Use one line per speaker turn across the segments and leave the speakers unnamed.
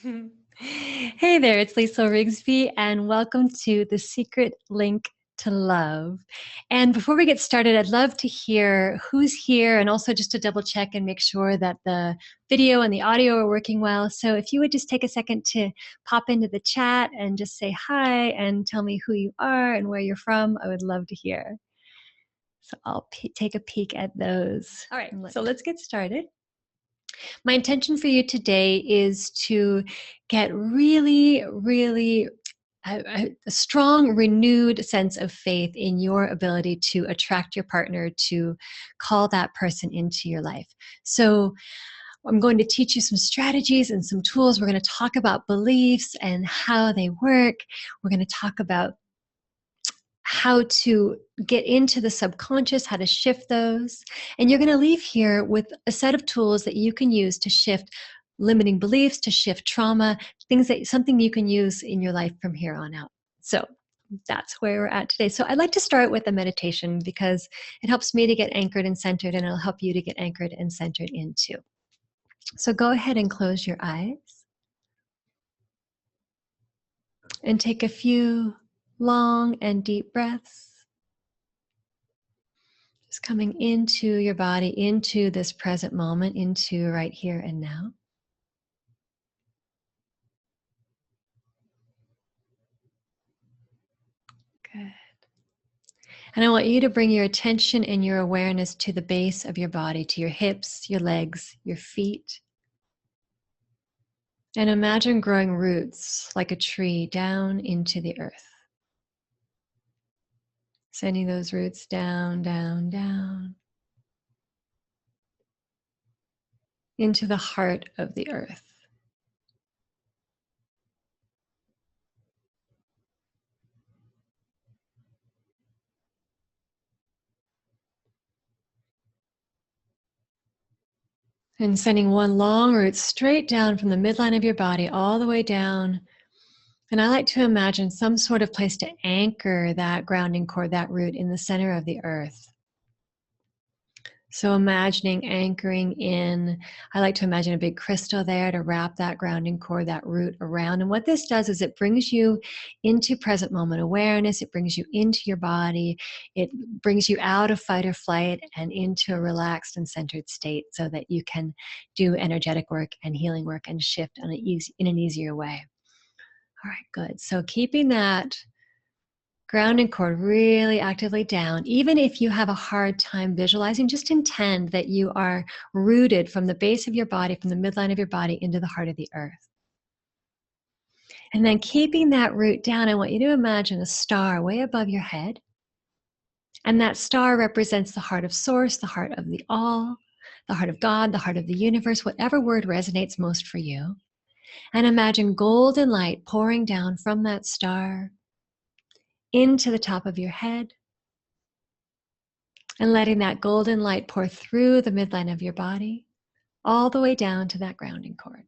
Hey there, it's Lisa Rigsby, and welcome to The Secret Link to Love. And before we get started, I'd love to hear who's here and also just to double check and make sure that the video and the audio are working well. So if you would just take a second to pop into the chat and just say hi and tell me who you are and where you're from, I would love to hear. So I'll take a peek at those. All right, so let's get started. My intention for you today is to get really a strong, renewed sense of faith in your ability to attract your partner, to call that person into your life. So I'm going to teach you some strategies and some tools. We're going to talk about beliefs and how they work. We're going to talk about how to get into the subconscious, how to shift those. And you're going to leave here with a set of tools that you can use to shift limiting beliefs, to shift trauma, something you can use in your life from here on out. So that's where we're at today. So I'd like to start with a meditation because it helps me to get anchored and centered, and it'll help you to get anchored and centered in too. So go ahead and close your eyes and take a few long and deep breaths. Just coming into your body, into this present moment, into right here and now. Good. And I want you to bring your attention and your awareness to the base of your body, to your hips, your legs, your feet. And imagine growing roots like a tree down into the earth. Sending those roots down, down, down into the heart of the earth. And sending one long root straight down from the midline of your body all the way down. And I like to imagine some sort of place to anchor that grounding cord, that root in the center of the earth. So imagining anchoring in, I like to imagine a big crystal there to wrap that grounding cord, that root around. And what this does is it brings you into present moment awareness. It brings you into your body. It brings you out of fight or flight and into a relaxed and centered state so that you can do energetic work and healing work and shift in an easier way. All right, good. So keeping that grounding cord really actively down, even if you have a hard time visualizing, just intend that you are rooted from the base of your body, from the midline of your body into the heart of the earth. And then keeping that root down, I want you to imagine a star way above your head. And that star represents the heart of Source, the heart of the all, the heart of God, the heart of the universe, whatever word resonates most for you. And imagine golden light pouring down from that star into the top of your head, and letting that golden light pour through the midline of your body, all the way down to that grounding cord.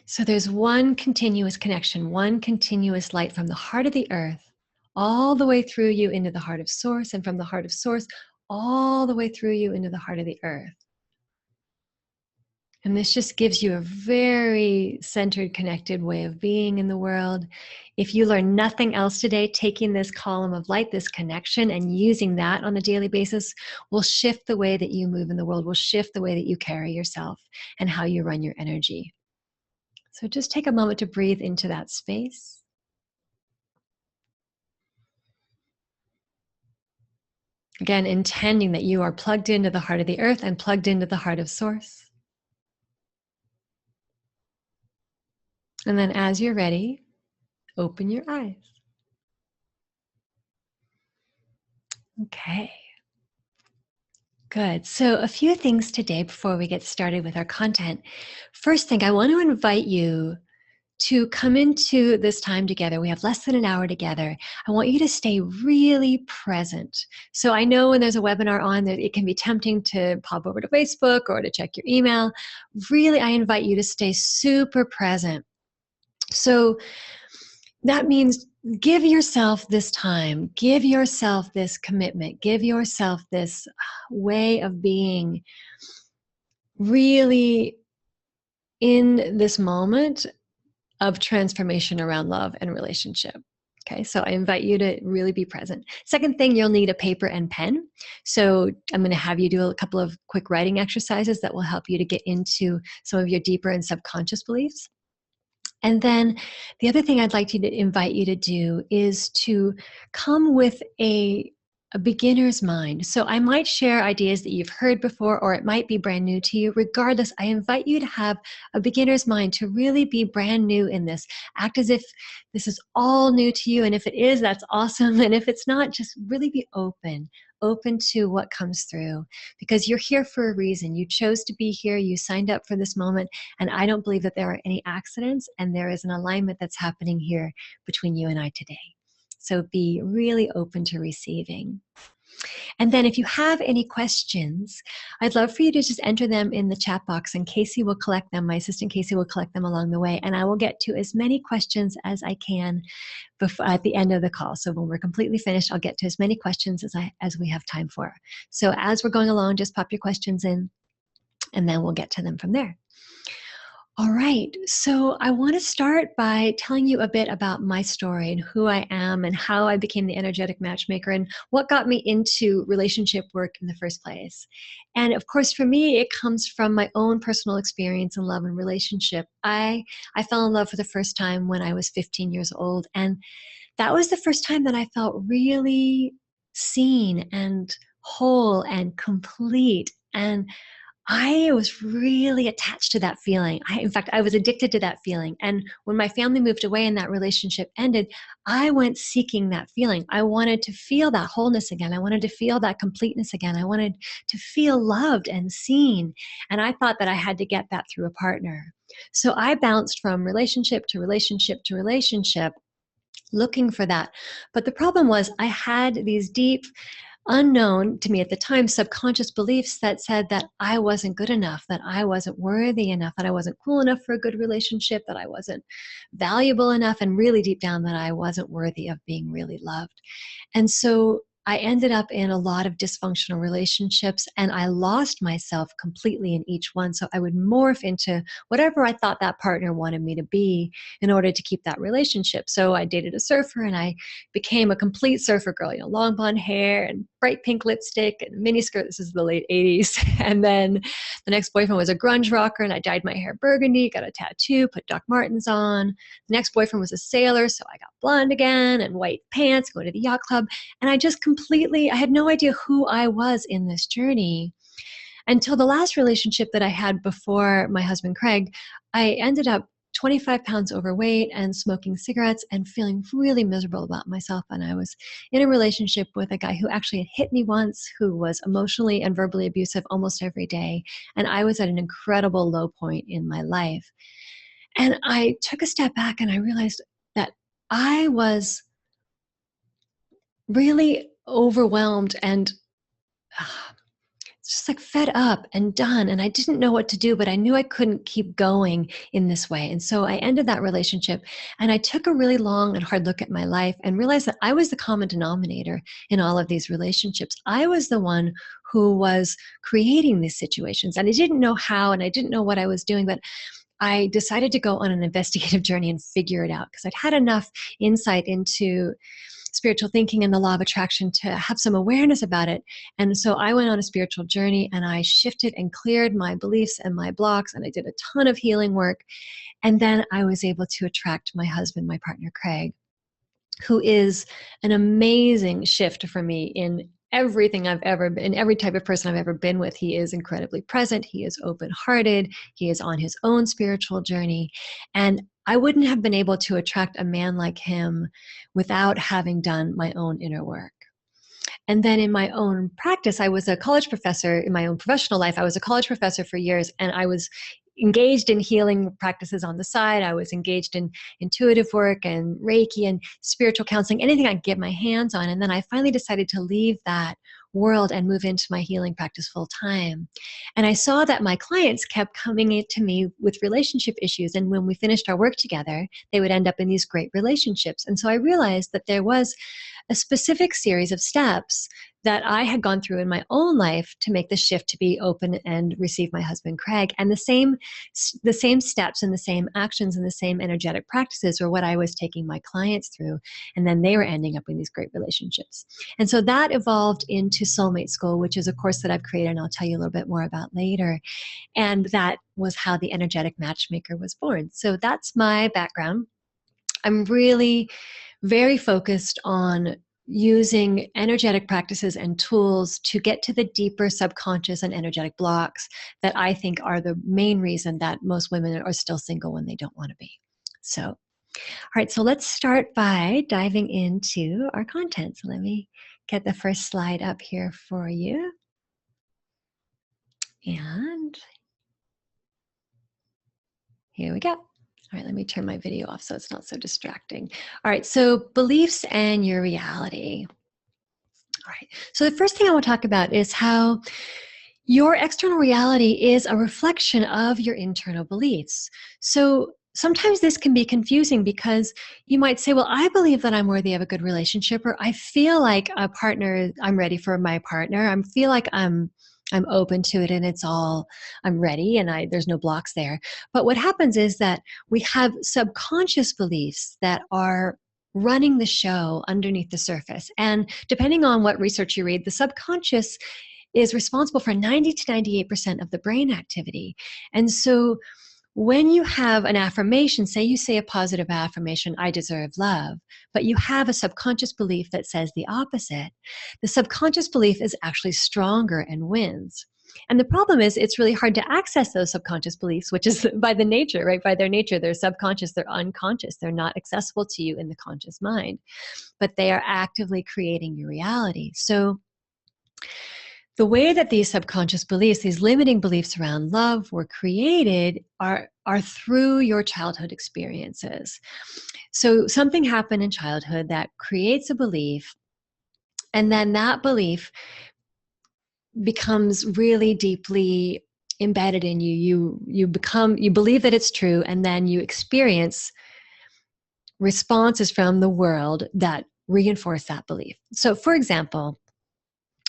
So there's one continuous connection, one continuous light from the heart of the earth, all the way through you into the heart of Source, and from the heart of Source, all the way through you into the heart of the earth. And this just gives you a very centered, connected way of being in the world. If you learn nothing else today, taking this column of light, this connection, and using that on a daily basis will shift the way that you move in the world, will shift the way that you carry yourself and how you run your energy. So just take a moment to breathe into that space. Again, intending that you are plugged into the heart of the earth and plugged into the heart of Source. And then as you're ready, open your eyes. Okay. Good. So a few things today before we get started with our content. First thing, I want to invite you to come into this time together. We have less than an hour together. I want you to stay really present. So I know when there's a webinar on, that it can be tempting to pop over to Facebook or to check your email. Really, I invite you to stay super present. So that means give yourself this time, give yourself this commitment, give yourself this way of being really in this moment of transformation around love and relationship. Okay, so I invite you to really be present. Second thing, you'll need a paper and pen. So I'm going to have you do a couple of quick writing exercises that will help you to get into some of your deeper and subconscious beliefs. And then the other thing I'd like to invite you to do is to come with a beginner's mind. So I might share ideas that you've heard before, or it might be brand new to you. Regardless, I invite you to have a beginner's mind, to really be brand new in this. Act as if this is all new to you. And if it is, that's awesome. And if it's not, just really be open to what comes through, because you're here for a reason. You chose to be here. You signed up for this moment. And I don't believe that there are any accidents, and there is an alignment that's happening here between you and I today. So be really open to receiving. And then if you have any questions, I'd love for you to just enter them in the chat box, and Casey will collect them. My assistant Casey will collect them along the way, and I will get to as many questions as I can at the end of the call. So when we're completely finished, I'll get to as many questions as we have time for. So as we're going along, just pop your questions in, and then we'll get to them from there. All right, so I want to start by telling you a bit about my story and who I am and how I became the energetic matchmaker and what got me into relationship work in the first place. And of course, for me, it comes from my own personal experience in love and relationship. I fell in love for the first time when I was 15 years old, and that was the first time that I felt really seen and whole and complete. And I was really attached to that feeling. In fact, I was addicted to that feeling. And when my family moved away and that relationship ended, I went seeking that feeling. I wanted to feel that wholeness again. I wanted to feel that completeness again. I wanted to feel loved and seen. And I thought that I had to get that through a partner. So I bounced from relationship to relationship to relationship, looking for that. But the problem was I had these deep, unknown to me at the time, subconscious beliefs that said that I wasn't good enough, that I wasn't worthy enough, that I wasn't cool enough for a good relationship, that I wasn't valuable enough, and really deep down that I wasn't worthy of being really loved. And so I ended up in a lot of dysfunctional relationships, and I lost myself completely in each one. So I would morph into whatever I thought that partner wanted me to be in order to keep that relationship. So I dated a surfer, and I became a complete surfer girl, long blonde hair and bright pink lipstick and mini skirt. This is the late 80s. And then the next boyfriend was a grunge rocker, and I dyed my hair burgundy, got a tattoo, put Doc Martens on. The next boyfriend was a sailor, so I got blonde again and white pants, going to the yacht club. And I had no idea who I was in this journey until the last relationship that I had before my husband, Craig. I ended up 25 pounds overweight and smoking cigarettes and feeling really miserable about myself. And I was in a relationship with a guy who actually had hit me once, who was emotionally and verbally abusive almost every day. And I was at an incredible low point in my life. And I took a step back and I realized that I was really overwhelmed and just like fed up and done. And I didn't know what to do, but I knew I couldn't keep going in this way. And so I ended that relationship, and I took a really long and hard look at my life and realized that I was the common denominator in all of these relationships. I was the one who was creating these situations, and I didn't know how, and I didn't know what I was doing, but I decided to go on an investigative journey and figure it out, because I'd had enough insight into spiritual thinking and the law of attraction to have some awareness about it. And so I went on a spiritual journey, and I shifted and cleared my beliefs and my blocks, and I did a ton of healing work. And then I was able to attract my husband, my partner, Craig, who is an amazing shift for me in everything I've ever been, every type of person I've ever been with. He is incredibly present. He is open-hearted. He is on his own spiritual journey. And I wouldn't have been able to attract a man like him without having done my own inner work. And then in my own practice, I was a college professor. In my own professional life, I was a college professor for years, and I was engaged in healing practices on the side. I was engaged in intuitive work and Reiki and spiritual counseling, anything I could get my hands on. And then I finally decided to leave that world and move into my healing practice full time. And I saw that my clients kept coming to me with relationship issues. And when we finished our work together, they would end up in these great relationships. And so I realized that there was a specific series of steps that I had gone through in my own life to make the shift to be open and receive my husband Craig. And the same steps and the same actions and the same energetic practices were what I was taking my clients through. And then they were ending up in these great relationships. And so that evolved into Soulmate School, which is a course that I've created and I'll tell you a little bit more about later. And that was how the energetic matchmaker was born. So that's my background. I'm really very focused on using energetic practices and tools to get to the deeper subconscious and energetic blocks that I think are the main reason that most women are still single when they don't want to be. So, all right, so let's start by diving into our content. So let me get the first slide up here for you. And here we go. All right, let me turn my video off so it's not so distracting. All right, so beliefs and your reality. All right, so the first thing I want to talk about is how your external reality is a reflection of your internal beliefs. So sometimes this can be confusing because you might say, well, I believe that I'm worthy of a good relationship, or I feel like a partner, I'm ready for my partner. I feel like I'm open to it and I'm ready and there's no blocks there. But what happens is that we have subconscious beliefs that are running the show underneath the surface. And depending on what research you read, the subconscious is responsible for 90 to 98% of the brain activity. And so when you have an affirmation, say you say a positive affirmation, I deserve love, but you have a subconscious belief that says the opposite, the subconscious belief is actually stronger and wins. And the problem is it's really hard to access those subconscious beliefs, which is by the nature, right? By their nature, they're subconscious, they're unconscious, they're not accessible to you in the conscious mind, but they are actively creating your reality. So the way that these subconscious beliefs, these limiting beliefs around love were created are through your childhood experiences. So something happened in childhood that creates a belief, and then that belief becomes really deeply embedded in you. You believe that it's true, and then you experience responses from the world that reinforce that belief. So for example,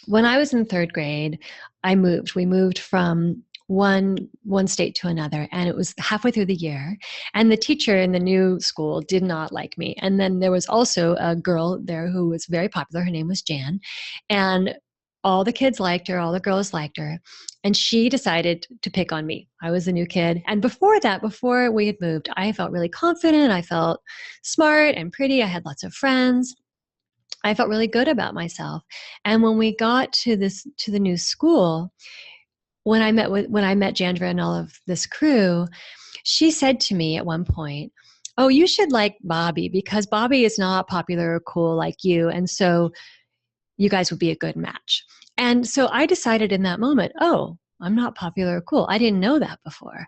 when I was in third grade, we moved from one state to another, and it was halfway through the year, and the teacher in the new school did not like me. And then there was also a girl there who was very popular. Her name was Jan, and all the kids liked her, all the girls liked her, and she decided to pick on me. I was a new kid. And before we had moved, I felt really confident. I felt smart and pretty. I had lots of friends. I felt really good about myself. And when we got to the new school, when I met Jandra and all of this crew, she said to me at one point, "Oh, you should like Bobby because Bobby is not popular or cool like you. And so you guys would be a good match." And so I decided in that moment, oh, I'm not popular or cool. I didn't know that before.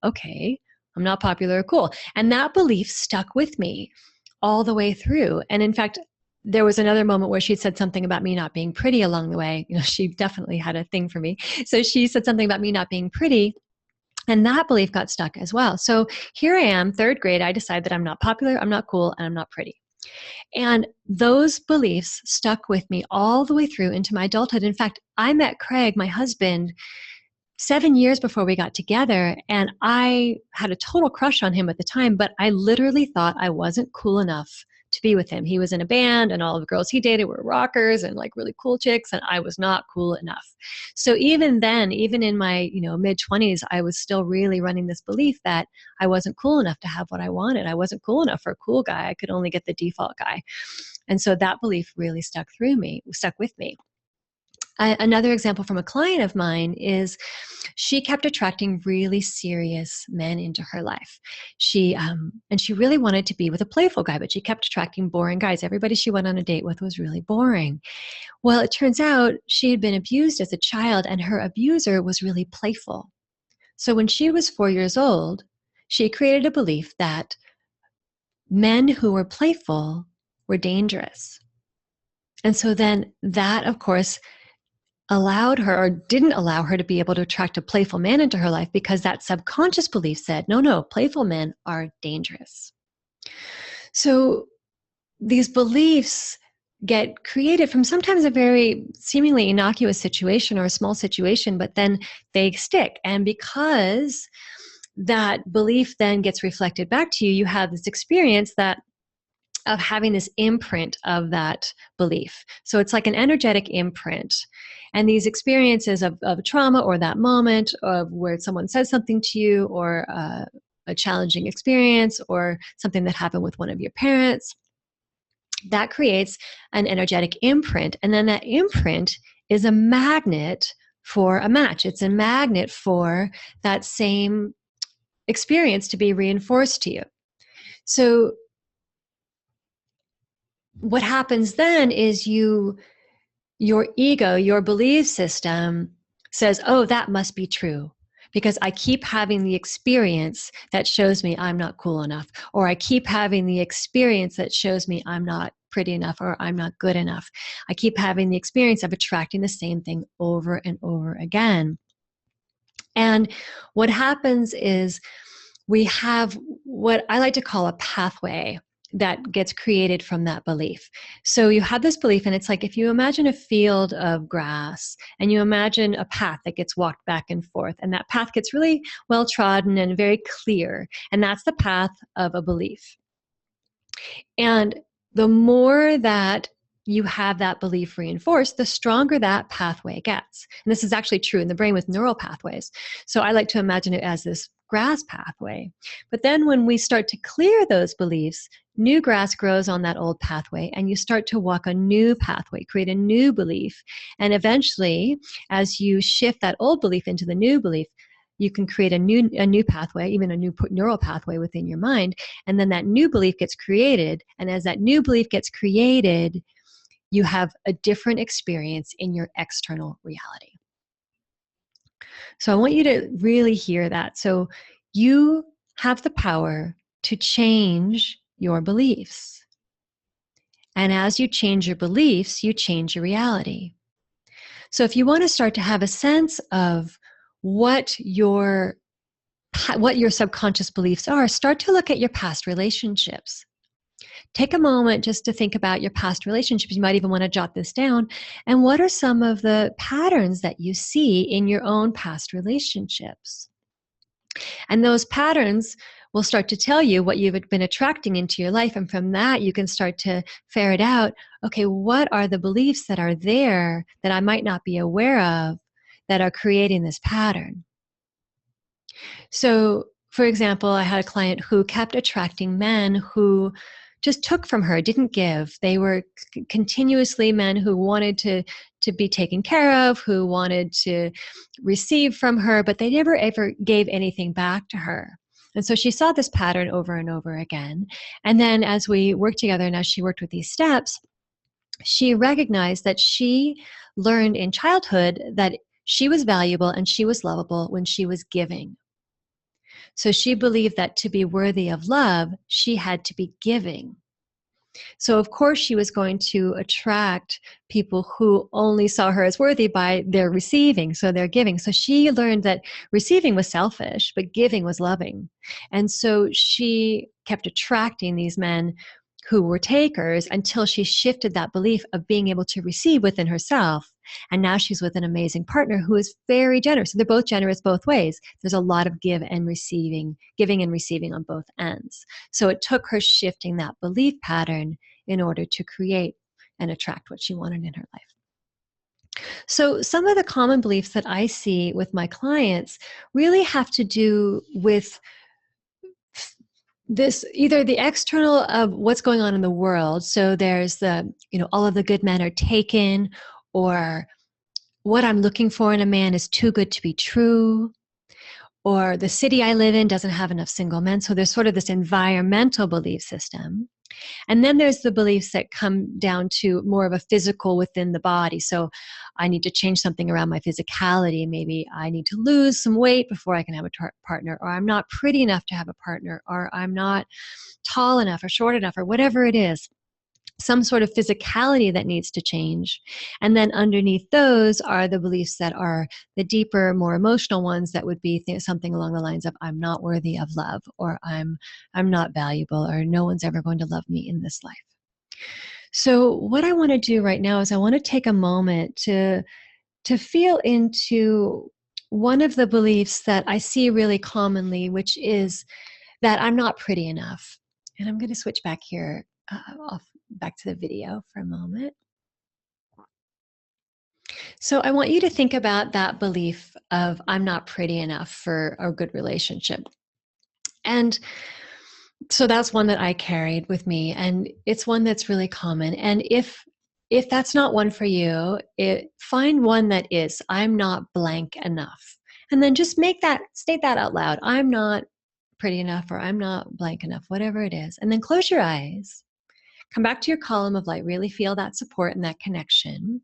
Okay. I'm not popular or cool. And that belief stuck with me all the way through. And in fact, there was another moment where she said something about me not being pretty along the way. You know, she definitely had a thing for me. So she said something about me not being pretty, and that belief got stuck as well. So here I am, third grade. I decide that I'm not popular, I'm not cool, and I'm not pretty. And those beliefs stuck with me all the way through into my adulthood. In fact, I met Craig, my husband, 7 years before we got together, and I had a total crush on him at the time, but I literally thought I wasn't cool enough to be with him. He was in a band, and all the girls he dated were rockers and like really cool chicks, and I was not cool enough. So even then, even in my mid-20s, I was still really running this belief that I wasn't cool enough to have what I wanted. I wasn't cool enough for a cool guy. I could only get the default guy. And so that belief really stuck with me. Another example from a client of mine is she kept attracting really serious men into her life. She really wanted to be with a playful guy, but she kept attracting boring guys. Everybody she went on a date with was really boring. Well, it turns out she had been abused as a child, and her abuser was really playful. So when she was 4 years old, she created a belief that men who were playful were dangerous. And so then that, of course, allowed her or didn't allow her to be able to attract a playful man into her life, because that subconscious belief said, no, playful men are dangerous. So these beliefs get created from sometimes a very seemingly innocuous situation or a small situation, but then they stick. And because that belief then gets reflected back to you, you have this experience that of having this imprint of that belief. So it's like an energetic imprint. And these experiences of trauma or that moment of where someone says something to you, or a challenging experience, or something that happened with one of your parents, that creates an energetic imprint. And then that imprint is a magnet for a match. It's a magnet for that same experience to be reinforced to you. So what happens then is your ego, your belief system says, oh, that must be true, because I keep having the experience that shows me I'm not cool enough, or I keep having the experience that shows me I'm not pretty enough, or I'm not good enough. I keep having the experience of attracting the same thing over and over again. And what happens is we have what I like to call a pathway that gets created from that belief. So you have this belief, and it's like if you imagine a field of grass and you imagine a path that gets walked back and forth, and that path gets really well trodden and very clear, and that's the path of a belief. And the more that you have that belief reinforced, the stronger that pathway gets. And this is actually true in the brain with neural pathways. So I like to imagine it as this grass pathway. But then when we start to clear those beliefs, new grass grows on that old pathway, and you start to walk a new pathway, create a new belief. And eventually, as you shift that old belief into the new belief, you can create a new pathway, even a new neural pathway within your mind. And then that new belief gets created. And as that new belief gets created, you have a different experience in your external reality. So I want you to really hear that. So you have the power to change your beliefs. And as you change your beliefs, you change your reality. So if you want to start to have a sense of what your subconscious beliefs are, start to look at your past relationships. Take a moment just to think about your past relationships. You might even want to jot this down. And what are some of the patterns that you see in your own past relationships? And those patterns will start to tell you what you've been attracting into your life. And from that, you can start to ferret out, okay, what are the beliefs that are there that I might not be aware of that are creating this pattern? So, for example, I had a client who kept attracting men who just took from her, didn't give. They were continuously men who wanted to be taken care of, who wanted to receive from her, but they never ever gave anything back to her. And so she saw this pattern over and over again. And then as we worked together and as she worked with these steps, she recognized that she learned in childhood that she was valuable and she was lovable when she was giving. So she believed that to be worthy of love, she had to be giving. So of course she was going to attract people who only saw her as worthy by their receiving, so their giving. So she learned that receiving was selfish, but giving was loving. And so she kept attracting these men who were takers until she shifted that belief of being able to receive within herself. And now she's with an amazing partner who is very generous. So they're both generous both ways. There's a lot of giving and receiving on both ends. So it took her shifting that belief pattern in order to create and attract what she wanted in her life. So some of the common beliefs that I see with my clients really have to do with this, either the external of what's going on in the world. So there's all of the good men are taken, or what I'm looking for in a man is too good to be true, or the city I live in doesn't have enough single men. So there's sort of this environmental belief system. And then there's the beliefs that come down to more of a physical within the body. So I need to change something around my physicality. Maybe I need to lose some weight before I can have a partner, or I'm not pretty enough to have a partner, or I'm not tall enough or short enough, or whatever it is. Some sort of physicality that needs to change. And then underneath those are the beliefs that are the deeper, more emotional ones that would be something along the lines of I'm not worthy of love, or I'm not valuable, or no one's ever going to love me in this life. So what I want to do right now is I want to take a moment to feel into one of the beliefs that I see really commonly, which is that I'm not pretty enough. And I'm going to switch back here, off back to the video for a moment. So I want you to think about that belief of I'm not pretty enough for a good relationship. And so that's one that I carried with me, and it's one that's really common. And if that's not one for you, find one that is. I'm not blank enough, and then just state that out loud. I'm not pretty enough, or I'm not blank enough, whatever it is. And then close your eyes. Come back to your column of light. Really feel that support and that connection.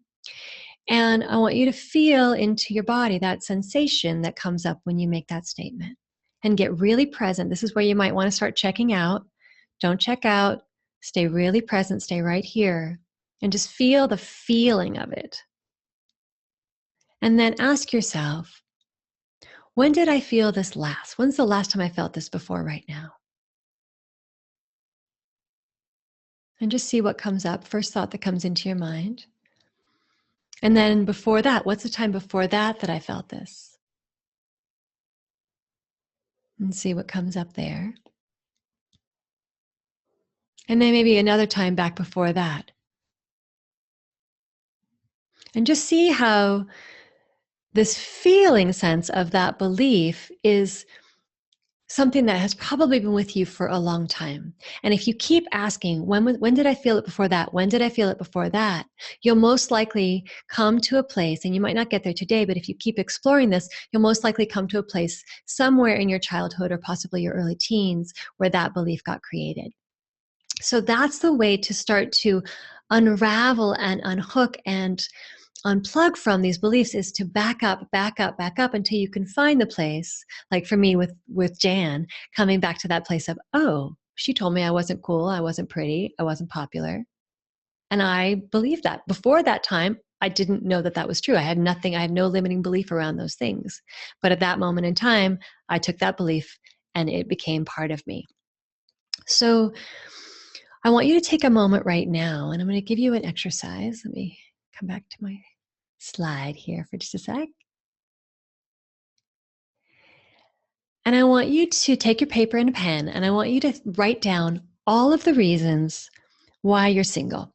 And I want you to feel into your body that sensation that comes up when you make that statement and get really present. This is where you might want to start checking out. Don't check out. Stay really present. Stay right here and just feel the feeling of it. And then ask yourself, when did I feel this last? When's the last time I felt this before right now? And just see what comes up. First thought that comes into your mind. And then before that, what's the time before that that I felt this? And see what comes up there. And then maybe another time back before that. And just see how this feeling sense of that belief is something that has probably been with you for a long time. And if you keep asking, when did I feel it before that? When did I feel it before that? You'll most likely come to a place, and you might not get there today, but if you keep exploring this, you'll most likely come to a place somewhere in your childhood or possibly your early teens where that belief got created. So that's the way to start to unravel and unhook and unplug from these beliefs, is to back up, back up, back up until you can find the place. Like for me with Jan, coming back to that place of, oh, she told me I wasn't cool, I wasn't pretty, I wasn't popular. And I believed that. Before that time, I didn't know that that was true. I had no limiting belief around those things. But at that moment in time, I took that belief and it became part of me. So I want you to take a moment right now, and I'm going to give you an exercise. Let me come back to my slide here for just a sec. And I want you to take your paper and a pen, and I want you to write down all of the reasons why you're single.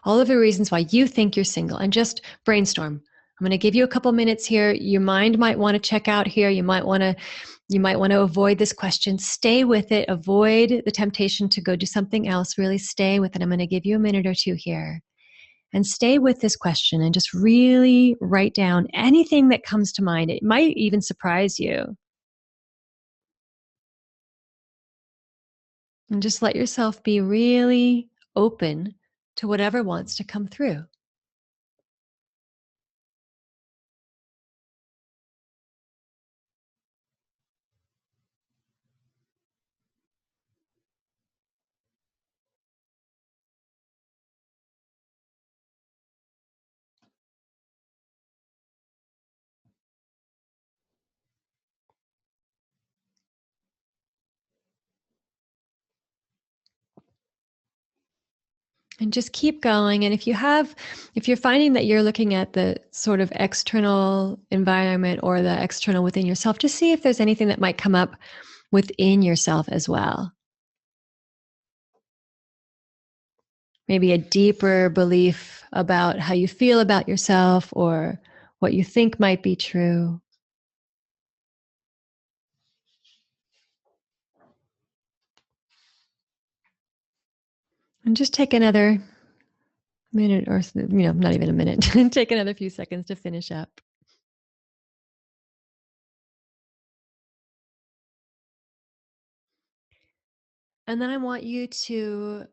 All of the reasons why you think you're single, and just brainstorm. I'm going to give you a couple minutes here. Your mind might want to check out here. You might want to avoid this question. Stay with it. Avoid the temptation to go do something else. Really stay with it. I'm going to give you a minute or two here. And stay with this question and just really write down anything that comes to mind. It might even surprise you. And just let yourself be really open to whatever wants to come through. And just keep going. And if you're finding that you're looking at the sort of external environment or the external within yourself, just see if there's anything that might come up within yourself as well. Maybe a deeper belief about how you feel about yourself or what you think might be true. And just take another minute or, not even a minute. Take another few seconds to finish up. And then I want you to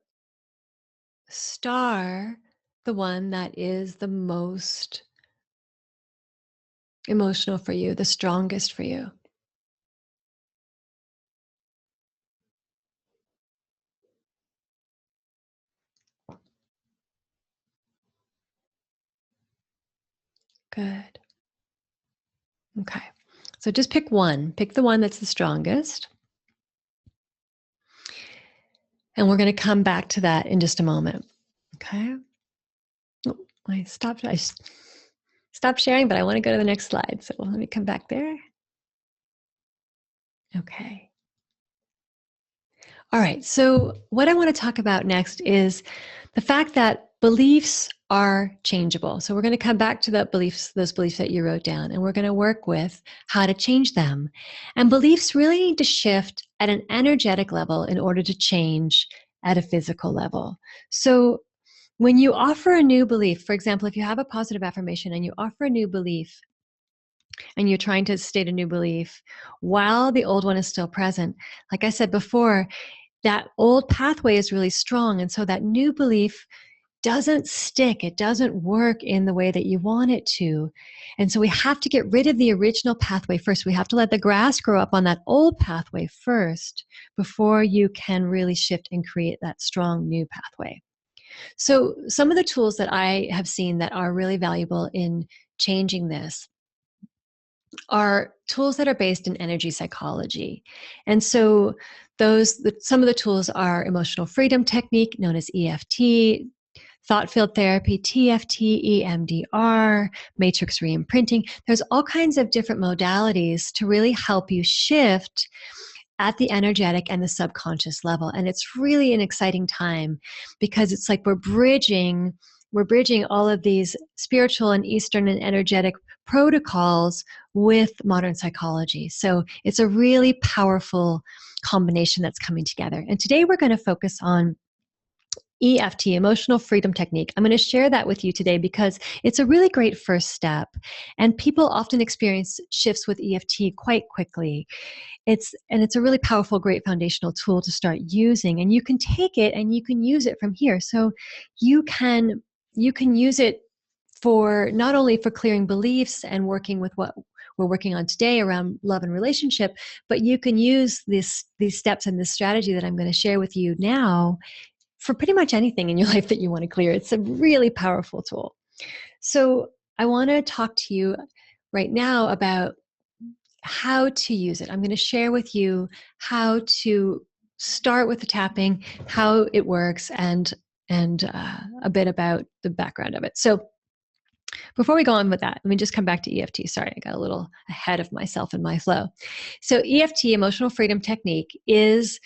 star the one that is the most emotional for you, the strongest for you. Good. Okay. So just pick one. Pick the one that's the strongest. And we're going to come back to that in just a moment. Okay. Oh, I stopped sharing, but I want to go to the next slide. So let me come back there. Okay. All right. So what I want to talk about next is the fact that beliefs are changeable. So we're going to come back to those beliefs that you wrote down, and we're going to work with how to change them. And beliefs really need to shift at an energetic level in order to change at a physical level. So when you offer a new belief, for example, if you have a positive affirmation and you offer a new belief and you're trying to state a new belief while the old one is still present, like I said before, that old pathway is really strong. And so that new belief doesn't stick. It doesn't work in the way that you want it to. And so we have to get rid of the original pathway first. We have to let the grass grow up on that old pathway first before you can really shift and create that strong new pathway. So some of the tools that I have seen that are really valuable in changing this are tools that are based in energy psychology. And so some of the tools are emotional freedom technique, known as EFT, thought field therapy, TFT, EMDR, matrix reimprinting. There's all kinds of different modalities to really help you shift at the energetic and the subconscious level. And it's really an exciting time because it's like we're bridging all of these spiritual and Eastern and energetic protocols with modern psychology. So it's a really powerful combination that's coming together. And today we're going to focus on EFT, emotional freedom technique. I'm going to share that with you today because it's a really great first step. And people often experience shifts with EFT quite quickly. It's a really powerful, great foundational tool to start using. And you can take it and you can use it from here. So you can use it for not only for clearing beliefs and working with what we're working on today around love and relationship, but you can use these steps and this strategy that I'm going to share with you now for pretty much anything in your life that you want to clear. It's a really powerful tool. So I want to talk to you right now about how to use it. I'm going to share with you how to start with the tapping, how it works, and a bit about the background of it. So before we go on with that, let me just come back to EFT. Sorry, I got a little ahead of myself in my flow. So EFT, emotional freedom technique, is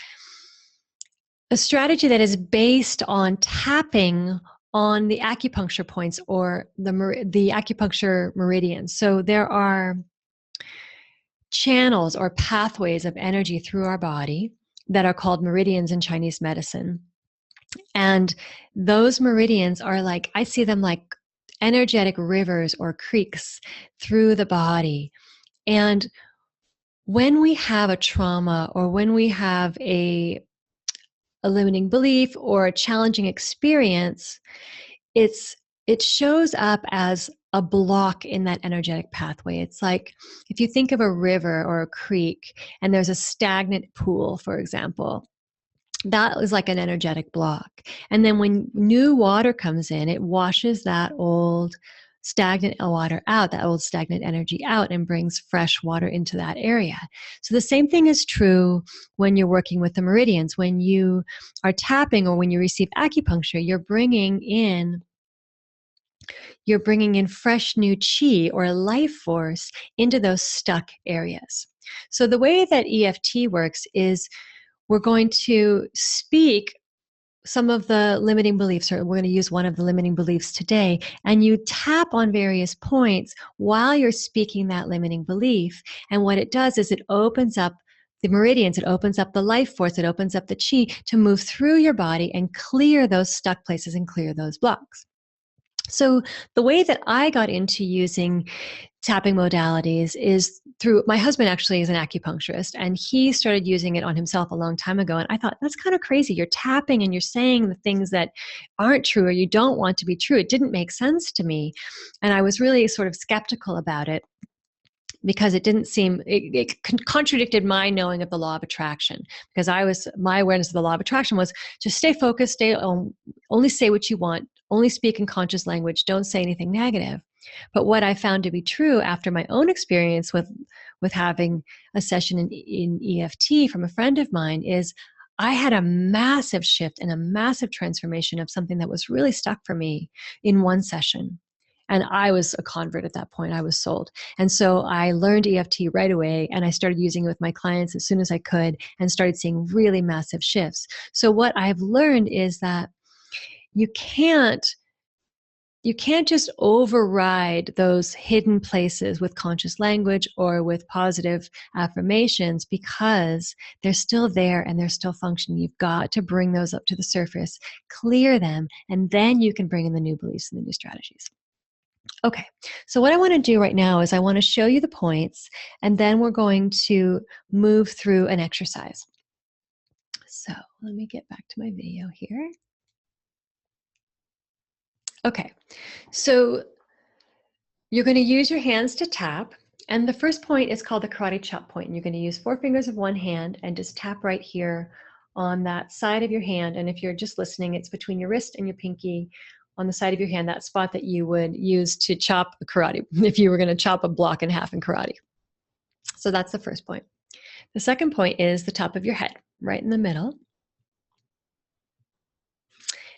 a strategy that is based on tapping on the acupuncture points or the acupuncture meridians. So there are channels or pathways of energy through our body that are called meridians in Chinese medicine. And those meridians are like, I see them like energetic rivers or creeks through the body. And when we have a trauma or when we have a limiting belief or a challenging experience, it shows up as a block in that energetic pathway. It's like if you think of a river or a creek and there's a stagnant pool, for example, that is like an energetic block. And then when new water comes in, it washes that old stagnant water out, that old stagnant energy out, and brings fresh water into that area. So the same thing is true when you're working with the meridians. When you are tapping or when you receive acupuncture, you're bringing in fresh new chi or life force into those stuck areas. So the way that EFT works is we're going to speak some of the limiting beliefs, or we're going to use one of the limiting beliefs today, and you tap on various points while you're speaking that limiting belief. And what it does is it opens up the meridians, it opens up the life force, it opens up the chi to move through your body and clear those stuck places and clear those blocks. So the way that I got into using tapping modalities is through my husband actually is an acupuncturist, and he started using it on himself a long time ago. And I thought, that's kind of crazy. You're tapping and you're saying the things that aren't true or you don't want to be true. It didn't make sense to me. And I was really sort of skeptical about it because it didn't seem, it contradicted my knowing of the law of attraction, because my awareness of the law of attraction was just stay focused, only say what you want, only speak in conscious language, don't say anything negative. But what I found to be true after my own experience with having a session in EFT from a friend of mine is I had a massive shift and a massive transformation of something that was really stuck for me in one session. And I was a convert at that point. I was sold. And so I learned EFT right away and I started using it with my clients as soon as I could and started seeing really massive shifts. So what I've learned is that you can't you can't just override those hidden places with conscious language or with positive affirmations because they're still there and they're still functioning. You've got to bring those up to the surface, clear them, and then you can bring in the new beliefs and the new strategies. Okay, so what I want to do right now is I want to show you the points, and then we're going to move through an exercise. So let me get back to my video here. Okay, so you're going to use your hands to tap, and the first point is called the karate chop point. And you're going to use 4 fingers of one hand and just tap right here on that side of your hand. And if you're just listening, it's between your wrist and your pinky on the side of your hand, that spot that you would use to chop a karate, if you were going to chop a block in half in karate. So that's the first point. The second point is the top of your head, right in the middle.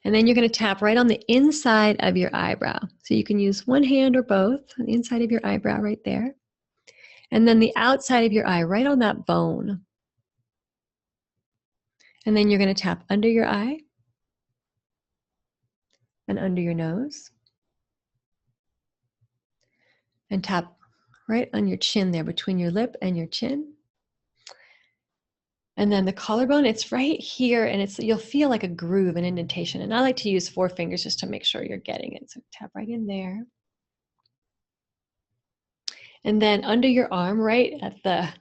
And then you're going to tap right on the inside of your eyebrow. So you can use one hand or both on the inside of your eyebrow right there. And then the outside of your eye, right on that bone. And then you're going to tap under your eye and under your nose. And tap right on your chin there, between your lip and your chin. And then the collarbone, it's right here, and you'll feel like a groove, an indentation. And I like to use 4 fingers just to make sure you're getting it. So tap right in there. And then under your arm, right at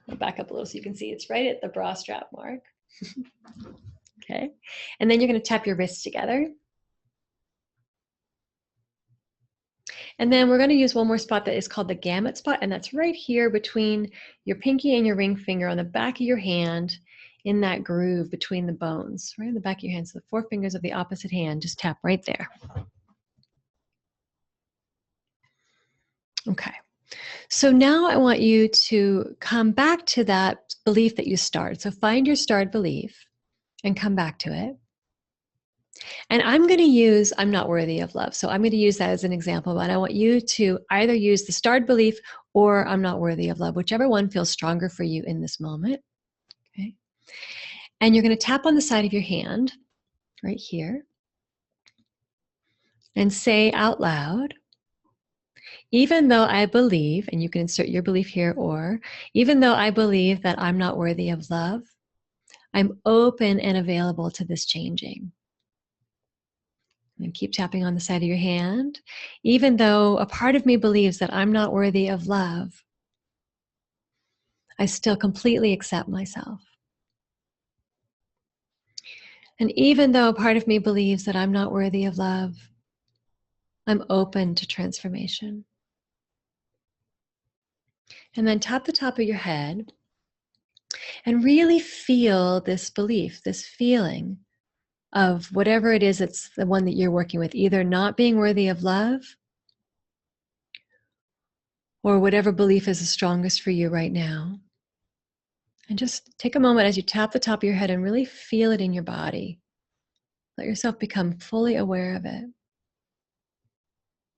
I'll back up a little so you can see, it's right at the bra strap mark. Okay. And then you're going to tap your wrists together. And then we're going to use one more spot that is called the gamut spot, and that's right here between your pinky and your ring finger on the back of your hand, in that groove between the bones, right in the back of your hand. So the 4 fingers of the opposite hand, just tap right there. Okay. So now I want you to come back to that belief that you started. So find your starred belief and come back to it. And I'm going to use I'm not worthy of love. So I'm going to use that as an example, but I want you to either use the starred belief or I'm not worthy of love, whichever one feels stronger for you in this moment. Okay. And you're going to tap on the side of your hand right here and say out loud, even though I believe, and you can insert your belief here, or even though I believe that I'm not worthy of love, I'm open and available to this changing. And keep tapping on the side of your hand. Even though a part of me believes that I'm not worthy of love, I still completely accept myself. And even though a part of me believes that I'm not worthy of love, I'm open to transformation. And then tap the top of your head and really feel this belief, this feeling of whatever it is, it's the one that you're working with, either not being worthy of love or whatever belief is the strongest for you right now. And just take a moment as you tap the top of your head and really feel it in your body. Let yourself become fully aware of it.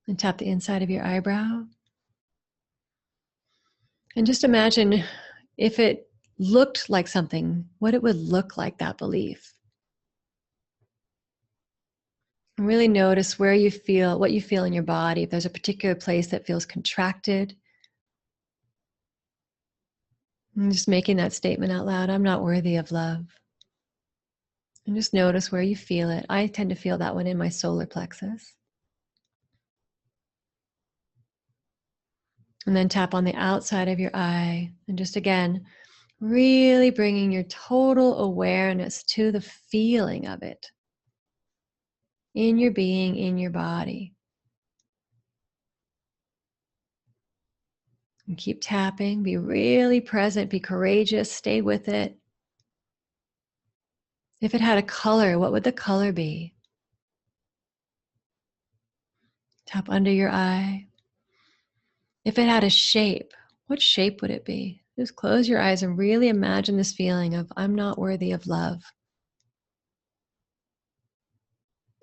And tap the inside of your eyebrow. And just imagine if it looked like something, what it would look like, that belief. And really notice where you feel, what you feel in your body. If there's a particular place that feels contracted. And just making that statement out loud, I'm not worthy of love. And just notice where you feel it. I tend to feel that one in my solar plexus. And then tap on the outside of your eye. And just again, really bringing your total awareness to the feeling of it in your being, in your body. And keep tapping, be really present, be courageous, stay with it. If it had a color, what would the color be? Tap under your eye. If it had a shape, what shape would it be? Just close your eyes and really imagine this feeling of I'm not worthy of love.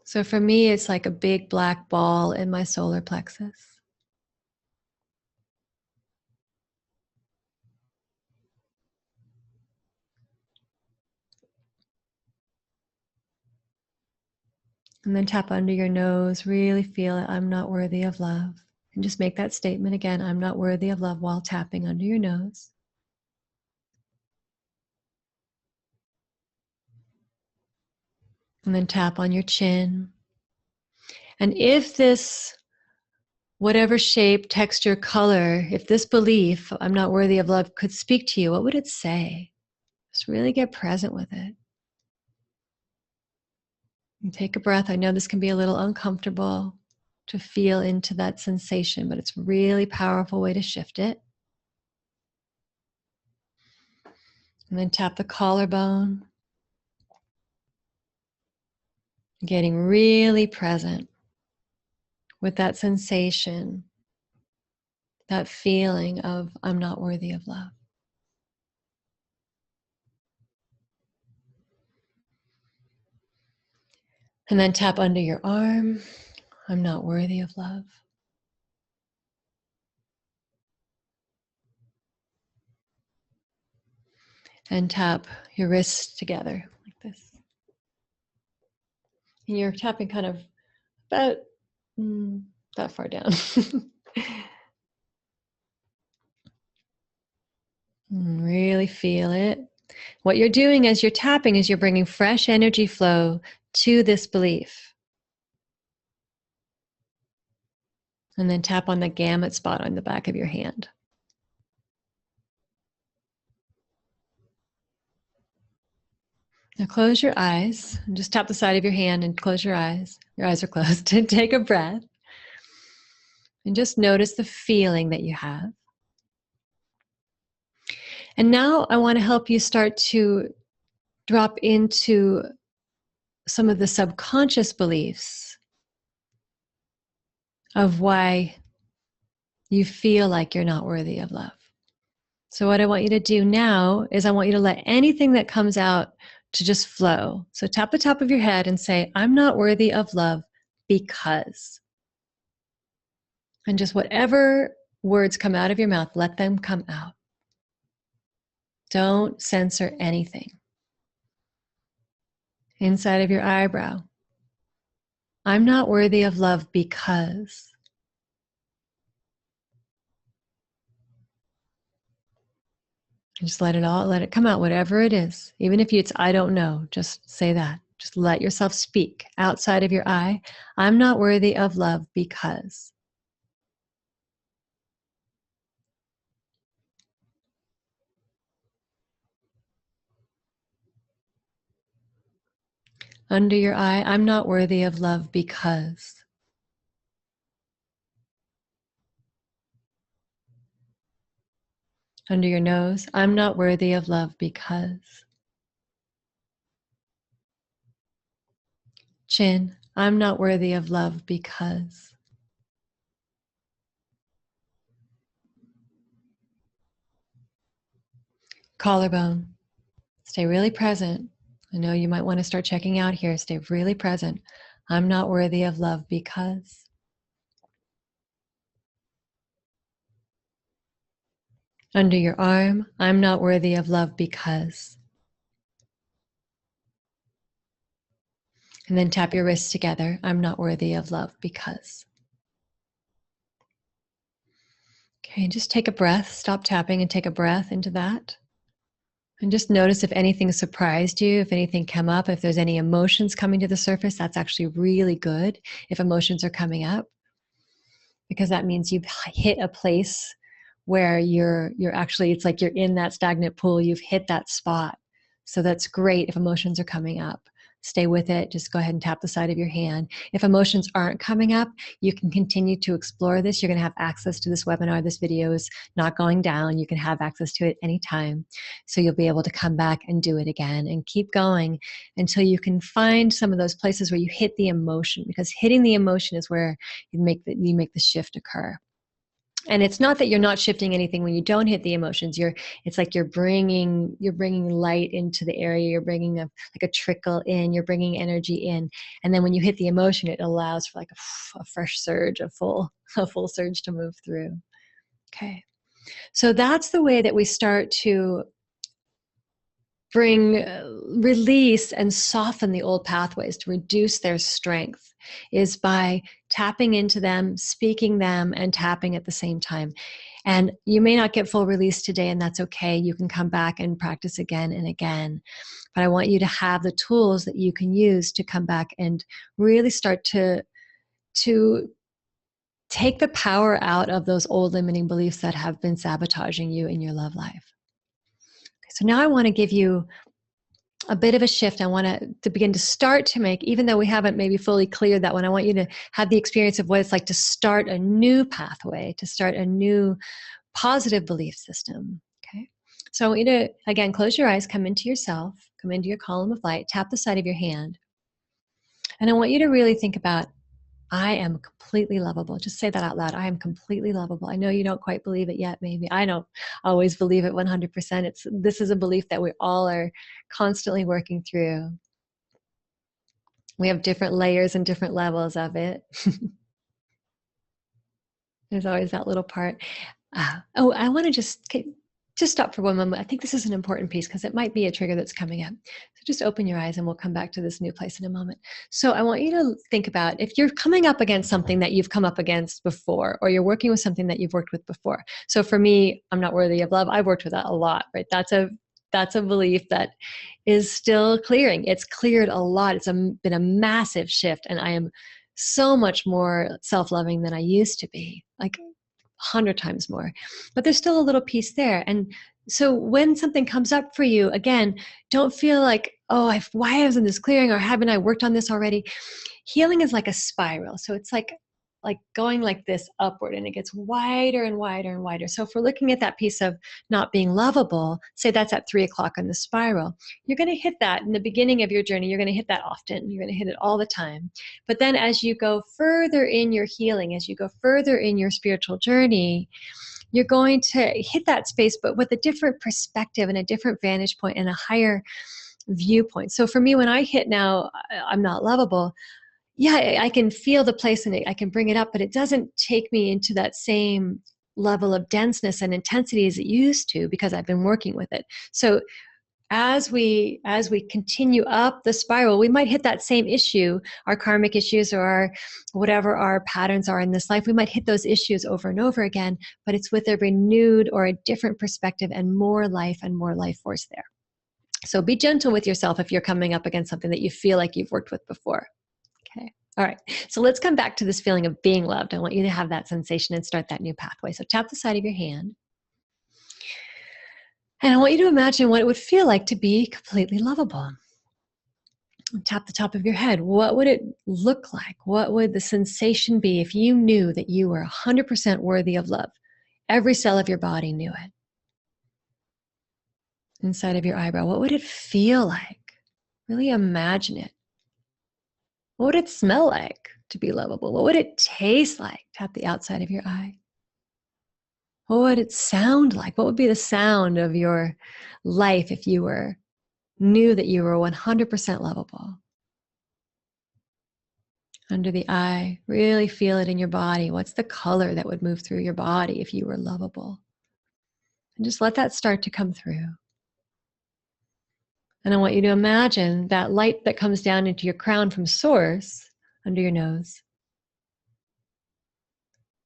So for me, it's like a big black ball in my solar plexus. And then tap under your nose. Really feel it. I'm not worthy of love. And just make that statement again. I'm not worthy of love while tapping under your nose. And then tap on your chin. And if this, whatever shape, texture, color, if this belief, I'm not worthy of love, could speak to you, what would it say? Just really get present with it. And take a breath. I know this can be a little uncomfortable to feel into that sensation, but it's a really powerful way to shift it. And then tap the collarbone. Getting really present with that sensation, that feeling of I'm not worthy of love. And then tap under your arm. I'm not worthy of love. And tap your wrists together like this. And you're tapping kind of about that far down. Really feel it. What you're doing as you're tapping is you're bringing fresh energy flow to this belief. And then tap on the gamut spot on the back of your hand. Now close your eyes and just tap the side of your hand and close your eyes. Your eyes are closed. And take a breath. And just notice the feeling that you have. And now I want to help you start to drop into some of the subconscious beliefs of why you feel like you're not worthy of love. So what I want you to do now is I want you to let anything that comes out to just flow. So tap the top of your head and say, I'm not worthy of love because. And just whatever words come out of your mouth, let them come out. Don't censor anything. Inside of your eyebrow, I'm not worthy of love because. And just let it come out, whatever it is. Even if it's, I don't know, just say that. Just let yourself speak outside of your eye. I'm not worthy of love because. Under your eye, I'm not worthy of love because. Under your nose, I'm not worthy of love because. Chin, I'm not worthy of love because. Collarbone, stay really present. I know you might want to start checking out here. Stay really present. I'm not worthy of love because. Under your arm, I'm not worthy of love because. And then tap your wrists together. I'm not worthy of love because. Okay, just take a breath. Stop tapping and take a breath into that. And just notice if anything surprised you, if anything came up, if there's any emotions coming to the surface. That's actually really good if emotions are coming up, because that means you've hit a place where you're actually, it's like you're in that stagnant pool. You've hit that spot. So that's great if emotions are coming up. Stay with it. Just go ahead and tap the side of your hand. If emotions aren't coming up, you can continue to explore this. You're going to have access to this webinar. This video is not going down. You can have access to it anytime. So you'll be able to come back and do it again and keep going until you can find some of those places where you hit the emotion, because hitting the emotion is where you make the shift occur. And it's not that you're not shifting anything when you don't hit the emotions. It's like you're bringing light into the area. You're bringing like a trickle in. You're bringing energy in, and then when you hit the emotion, it allows for like a fresh surge, a full surge to move through. Okay, so that's the way that we start to bring release and soften the old pathways, to reduce their strength, is by tapping into them, speaking them, and tapping at the same time. And you may not get full release today, and that's okay. You can come back and practice again and again. But I want you to have the tools that you can use to come back and really start to take the power out of those old limiting beliefs that have been sabotaging you in your love life. So now I want to give you a bit of a shift. I want to begin to start to make, even though we haven't maybe fully cleared that one, I want you to have the experience of what it's like to start a new pathway, to start a new positive belief system. Okay. So I want you to, again, close your eyes, come into yourself, come into your column of light, tap the side of your hand. And I want you to really think about, I am completely lovable. Just say that out loud. I am completely lovable. I know you don't quite believe it yet, maybe. I don't always believe it 100%. This is a belief that we all are constantly working through. We have different layers and different levels of it. There's always that little part. I want to just stop for one moment. I think this is an important piece because it might be a trigger that's coming up. So just open your eyes and we'll come back to this new place in a moment. So I want you to think about, if you're coming up against something that you've come up against before, or you're working with something that you've worked with before. So for me, I'm not worthy of love. I've worked with that a lot, right? That's a belief that is still clearing. It's cleared a lot. It's been a massive shift, and I am so much more self-loving than I used to be, like 100 times more. But there's still a little piece there. And so when something comes up for you, again, don't feel like, oh, why isn't this clearing, or haven't I worked on this already? Healing is like a spiral. So it's like going like this upward, and it gets wider and wider and wider. So if we're looking at that piece of not being lovable, say that's at 3 o'clock on the spiral, you're going to hit that in the beginning of your journey. You're going to hit that often. You're going to hit it all the time. But then as you go further in your healing, as you go further in your spiritual journey, you're going to hit that space, but with a different perspective and a different vantage point and a higher viewpoint. So for me, when I hit now, I'm not lovable, yeah, I can feel the place and I can bring it up, but it doesn't take me into that same level of denseness and intensity as it used to, because I've been working with it. So as we continue up the spiral, we might hit that same issue, our karmic issues, or our whatever our patterns are in this life. We might hit those issues over and over again, but it's with a renewed or a different perspective and more life force there. So be gentle with yourself if you're coming up against something that you feel like you've worked with before. Okay. All right. So let's come back to this feeling of being loved. I want you to have that sensation and start that new pathway. So tap the side of your hand. And I want you to imagine what it would feel like to be completely lovable. Tap the top of your head. What would it look like? What would the sensation be if you knew that you were 100% worthy of love? Every cell of your body knew it. Inside of your eyebrow, what would it feel like? Really imagine it. What would it smell like to be lovable? What would it taste like? Tap the outside of your eye. What would it sound like? What would be the sound of your life if you knew that you were 100% lovable? Under the eye, really feel it in your body. What's the color that would move through your body if you were lovable? And just let that start to come through. And I want you to imagine that light that comes down into your crown from source, under your nose,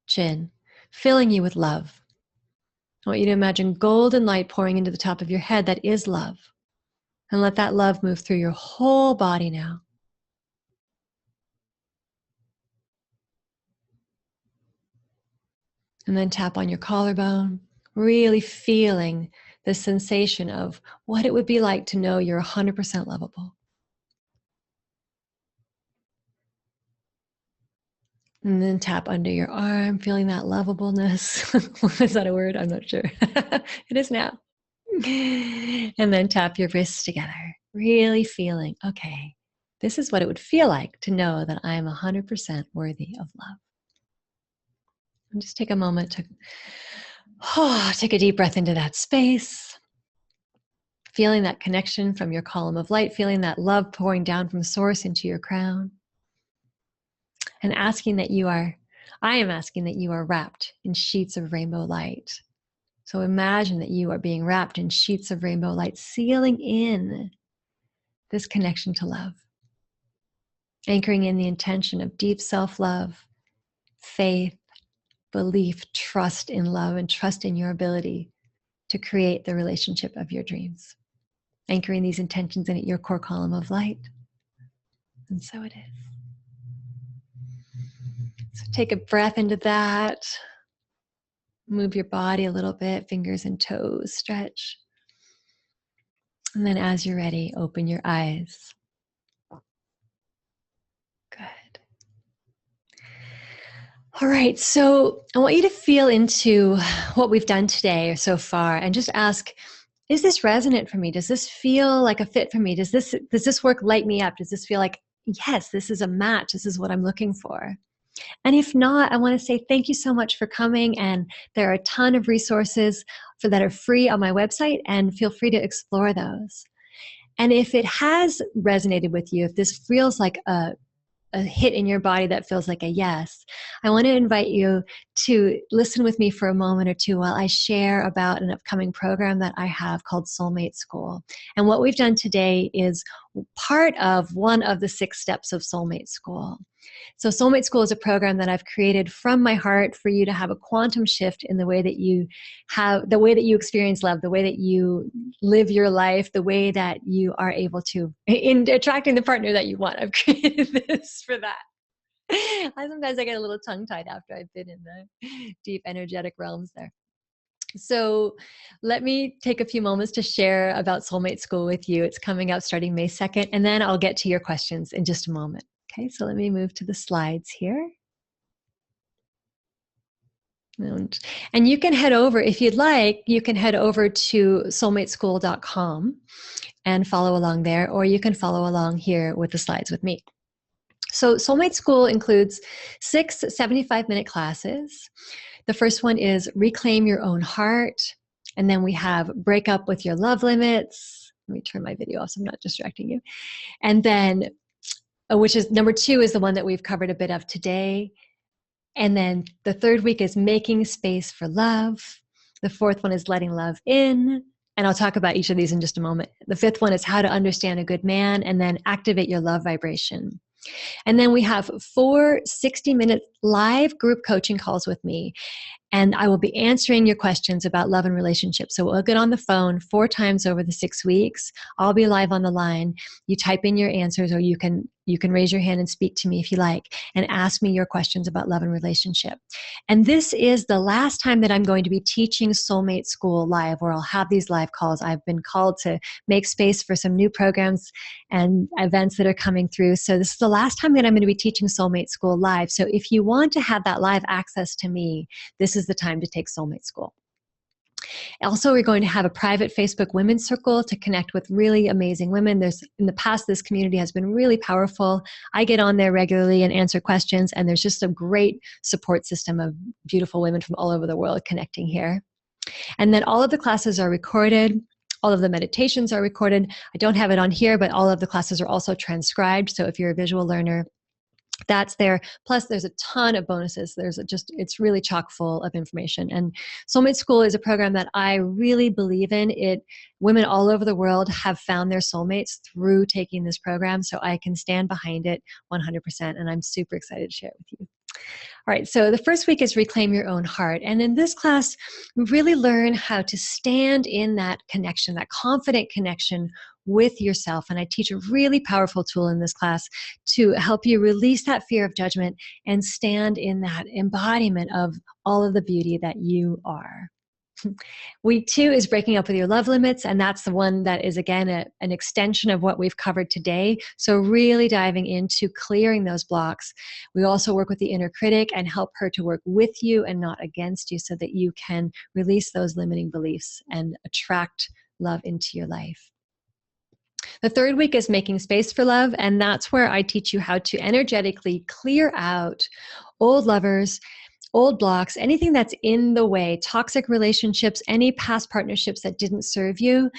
chin, filling you with love. I want you to imagine golden light pouring into the top of your head that is love. And let that love move through your whole body now. And then tap on your collarbone, really feeling the sensation of what it would be like to know you're 100% lovable. And then tap under your arm, feeling that lovableness. Is that a word? I'm not sure. It is now. And then tap your wrists together, really feeling, okay, this is what it would feel like to know that I'm 100% worthy of love. And just take a moment to take a deep breath into that space, feeling that connection from your column of light, feeling that love pouring down from source into your crown, and I am asking that you are wrapped in sheets of rainbow light. So imagine that you are being wrapped in sheets of rainbow light, sealing in this connection to love, anchoring in the intention of deep self-love, faith, belief, trust in love, and trust in your ability to create the relationship of your dreams. Anchoring these intentions in at your core column of light. And so it is. So take a breath into that. Move your body a little bit, fingers and toes stretch. And then as you're ready, open your eyes. Good. All right, so I want you to feel into what we've done today or so far and just ask, is this resonant for me? Does this feel like a fit for me? Does this work light me up? Does this feel like, yes, this is a match. This is what I'm looking for. And if not, I want to say thank you so much for coming. And there are a ton of resources that are free on my website, and feel free to explore those. And if it has resonated with you, if this feels like a hit in your body that feels like a yes, I want to invite you to listen with me for a moment or two while I share about an upcoming program that I have called Soulmate School. And what we've done today is part of one of the 6 steps of Soulmate School. So Soulmate School is a program that I've created from my heart for you to have a quantum shift in the way that you experience love, the way that you live your life, the way that you are able to, in attracting the partner that you want. I've created this for that. Sometimes I get a little tongue-tied after I've been in the deep energetic realms there. So let me take a few moments to share about Soulmate School with you. It's coming up starting May 2nd, and then I'll get to your questions in just a moment. Okay, so let me move to the slides here. And you can head over, if you'd like, you can head over to soulmateschool.com and follow along there, or you can follow along here with the slides with me. So Soulmate School includes 6 75-minute classes. The first one is Reclaim Your Own Heart. And then we have Break Up with Your Love Limits. Let me turn my video off so I'm not distracting you. And then, which is number 2, is the one that we've covered a bit of today. And then the 3rd week is Making Space for Love. The 4th one is Letting Love In. And I'll talk about each of these in just a moment. The 5th one is How to Understand a Good Man, and then Activate Your Love Vibration. And then we have 4 60-minute live group coaching calls with me. And I will be answering your questions about love and relationships. So we'll get on the phone 4 times over the 6 weeks. I'll be live on the line. You type in your answers, or you can raise your hand and speak to me if you like, and ask me your questions about love and relationship. And this is the last time that I'm going to be teaching Soulmate School live, where I'll have these live calls. I've been called to make space for some new programs and events that are coming through. So this is the last time that I'm going to be teaching Soulmate School live. So if you want to have that live access to me, this is the time to take Soulmate School. Also, we're going to have a private Facebook Women's Circle to connect with really amazing women. In the past, this community has been really powerful. I get on there regularly and answer questions, and there's just a great support system of beautiful women from all over the world connecting here. And then all of the classes are recorded. All of the meditations are recorded. I don't have it on here, but all of the classes are also transcribed. So if you're a visual learner, that's there. Plus, there's a ton of bonuses. It's really chock full of information. And Soulmate School is a program that I really believe in. Women all over the world have found their soulmates through taking this program, so I can stand behind it 100%, and I'm super excited to share it with you. All right, so the first week is Reclaim Your Own Heart. And in this class, we really learn how to stand in that connection, that confident connection with yourself. And I teach a really powerful tool in this class to help you release that fear of judgment and stand in that embodiment of all of the beauty that you are. Week 2 is Breaking Up with Your Love Limits, and that's the one that is, again, an extension of what we've covered today. So really diving into clearing those blocks. We also work with the inner critic and help her to work with you and not against you, so that you can release those limiting beliefs and attract love into your life. The 3rd week is Making Space for Love, and that's where I teach you how to energetically clear out old lovers, old blocks, anything that's in the way, toxic relationships, any past partnerships that didn't serve you,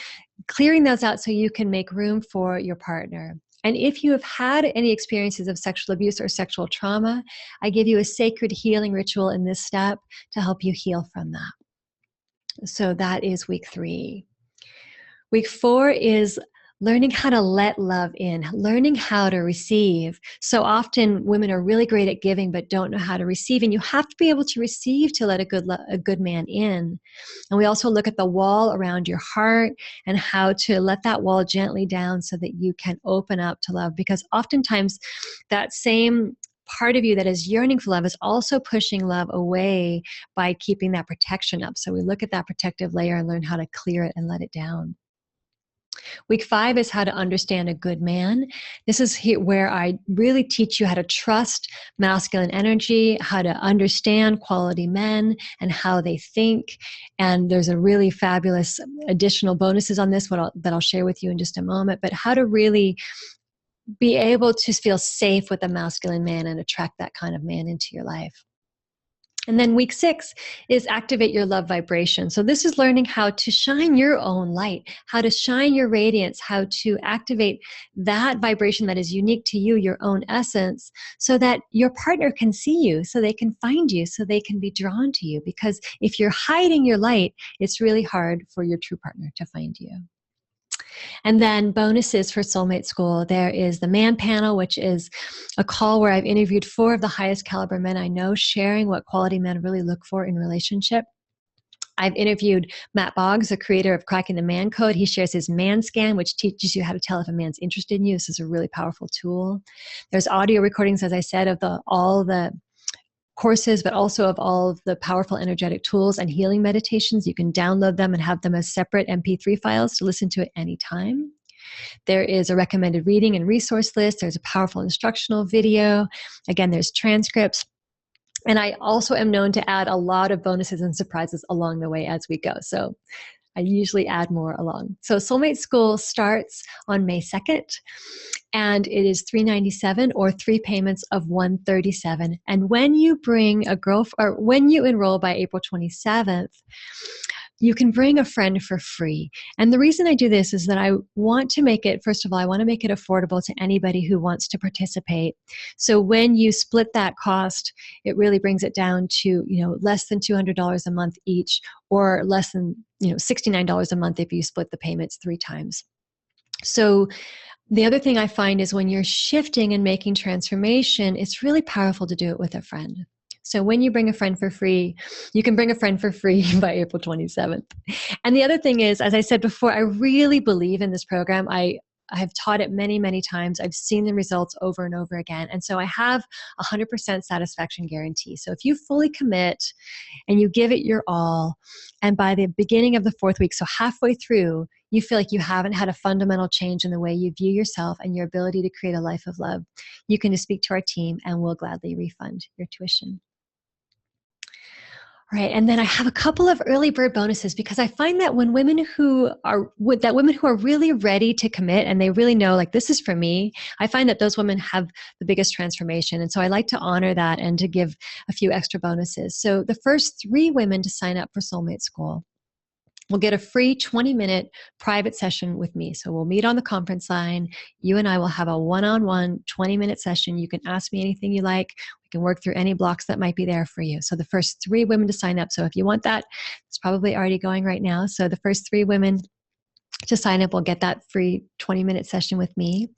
clearing those out so you can make room for your partner. And if you have had any experiences of sexual abuse or sexual trauma, I give you a sacred healing ritual in this step to help you heal from that. So that is week 3. Week 4 is learning how to let love in, learning how to receive. So often women are really great at giving but don't know how to receive, and you have to be able to receive to let a good man in. And we also look at the wall around your heart and how to let that wall gently down so that you can open up to love, because oftentimes that same part of you that is yearning for love is also pushing love away by keeping that protection up. So we look at that protective layer and learn how to clear it and let it down. Week 5 is how to understand a good man. This is where I really teach you how to trust masculine energy, how to understand quality men and how they think. And there's a really fabulous additional bonuses on this that I'll share with you in just a moment, but how to really be able to feel safe with a masculine man and attract that kind of man into your life. And then week 6 is activate your love vibration. So this is learning how to shine your own light, how to shine your radiance, how to activate that vibration that is unique to you, your own essence, so that your partner can see you, so they can find you, so they can be drawn to you. Because if you're hiding your light, it's really hard for your true partner to find you. And then bonuses for Soulmate School. There is the man panel, which is a call where I've interviewed 4 of the highest caliber men I know, sharing what quality men really look for in relationship. I've interviewed Matt Boggs, the creator of Cracking the Man Code. He shares his man scan, which teaches you how to tell if a man's interested in you. This is a really powerful tool. There's audio recordings, as I said, of all the courses, but also of all of the powerful energetic tools and healing meditations. You can download them and have them as separate MP3 files to listen to at any time. There is a recommended reading and resource list. There's a powerful instructional video. Again, there's transcripts. And I also am known to add a lot of bonuses and surprises along the way as we go. So I usually add more along. So Soulmate School starts on May 2nd, and it is $397 or 3 payments of $137. And when you bring when you enroll by April 27th, you can bring a friend for free. And the reason I do this is that I want to make it, first of all, I want to make it affordable to anybody who wants to participate. So when you split that cost, it really brings it down to, less than $200 a month each, or less than, $69 a month if you split the payments 3 times. So the other thing I find is when you're shifting and making transformation, it's really powerful to do it with a friend. So when you bring a friend for free, you can bring a friend for free by April 27th. And the other thing is, as I said before, I really believe in this program. I have taught it many, many times. I've seen the results over and over again. And so I have 100% satisfaction guarantee. So if you fully commit and you give it your all, and by the beginning of the 4th week, so halfway through, you feel like you haven't had a fundamental change in the way you view yourself and your ability to create a life of love, you can just speak to our team and we'll gladly refund your tuition. Right, and then I have a couple of early bird bonuses, because I find that when women who are really ready to commit and they really know, like, this is for me, I find that those women have the biggest transformation. And so I like to honor that and to give a few extra bonuses. So the first 3 women to sign up for Soulmate School will get a free 20-minute private session with me. So we'll meet on the conference line. You and I will have a one-on-one 20-minute session. You can ask me anything you like. We can work through any blocks that might be there for you. So the first 3 women to sign up. So if you want that, it's probably already going right now. So the first 3 women to sign up will get that free 20-minute session with me.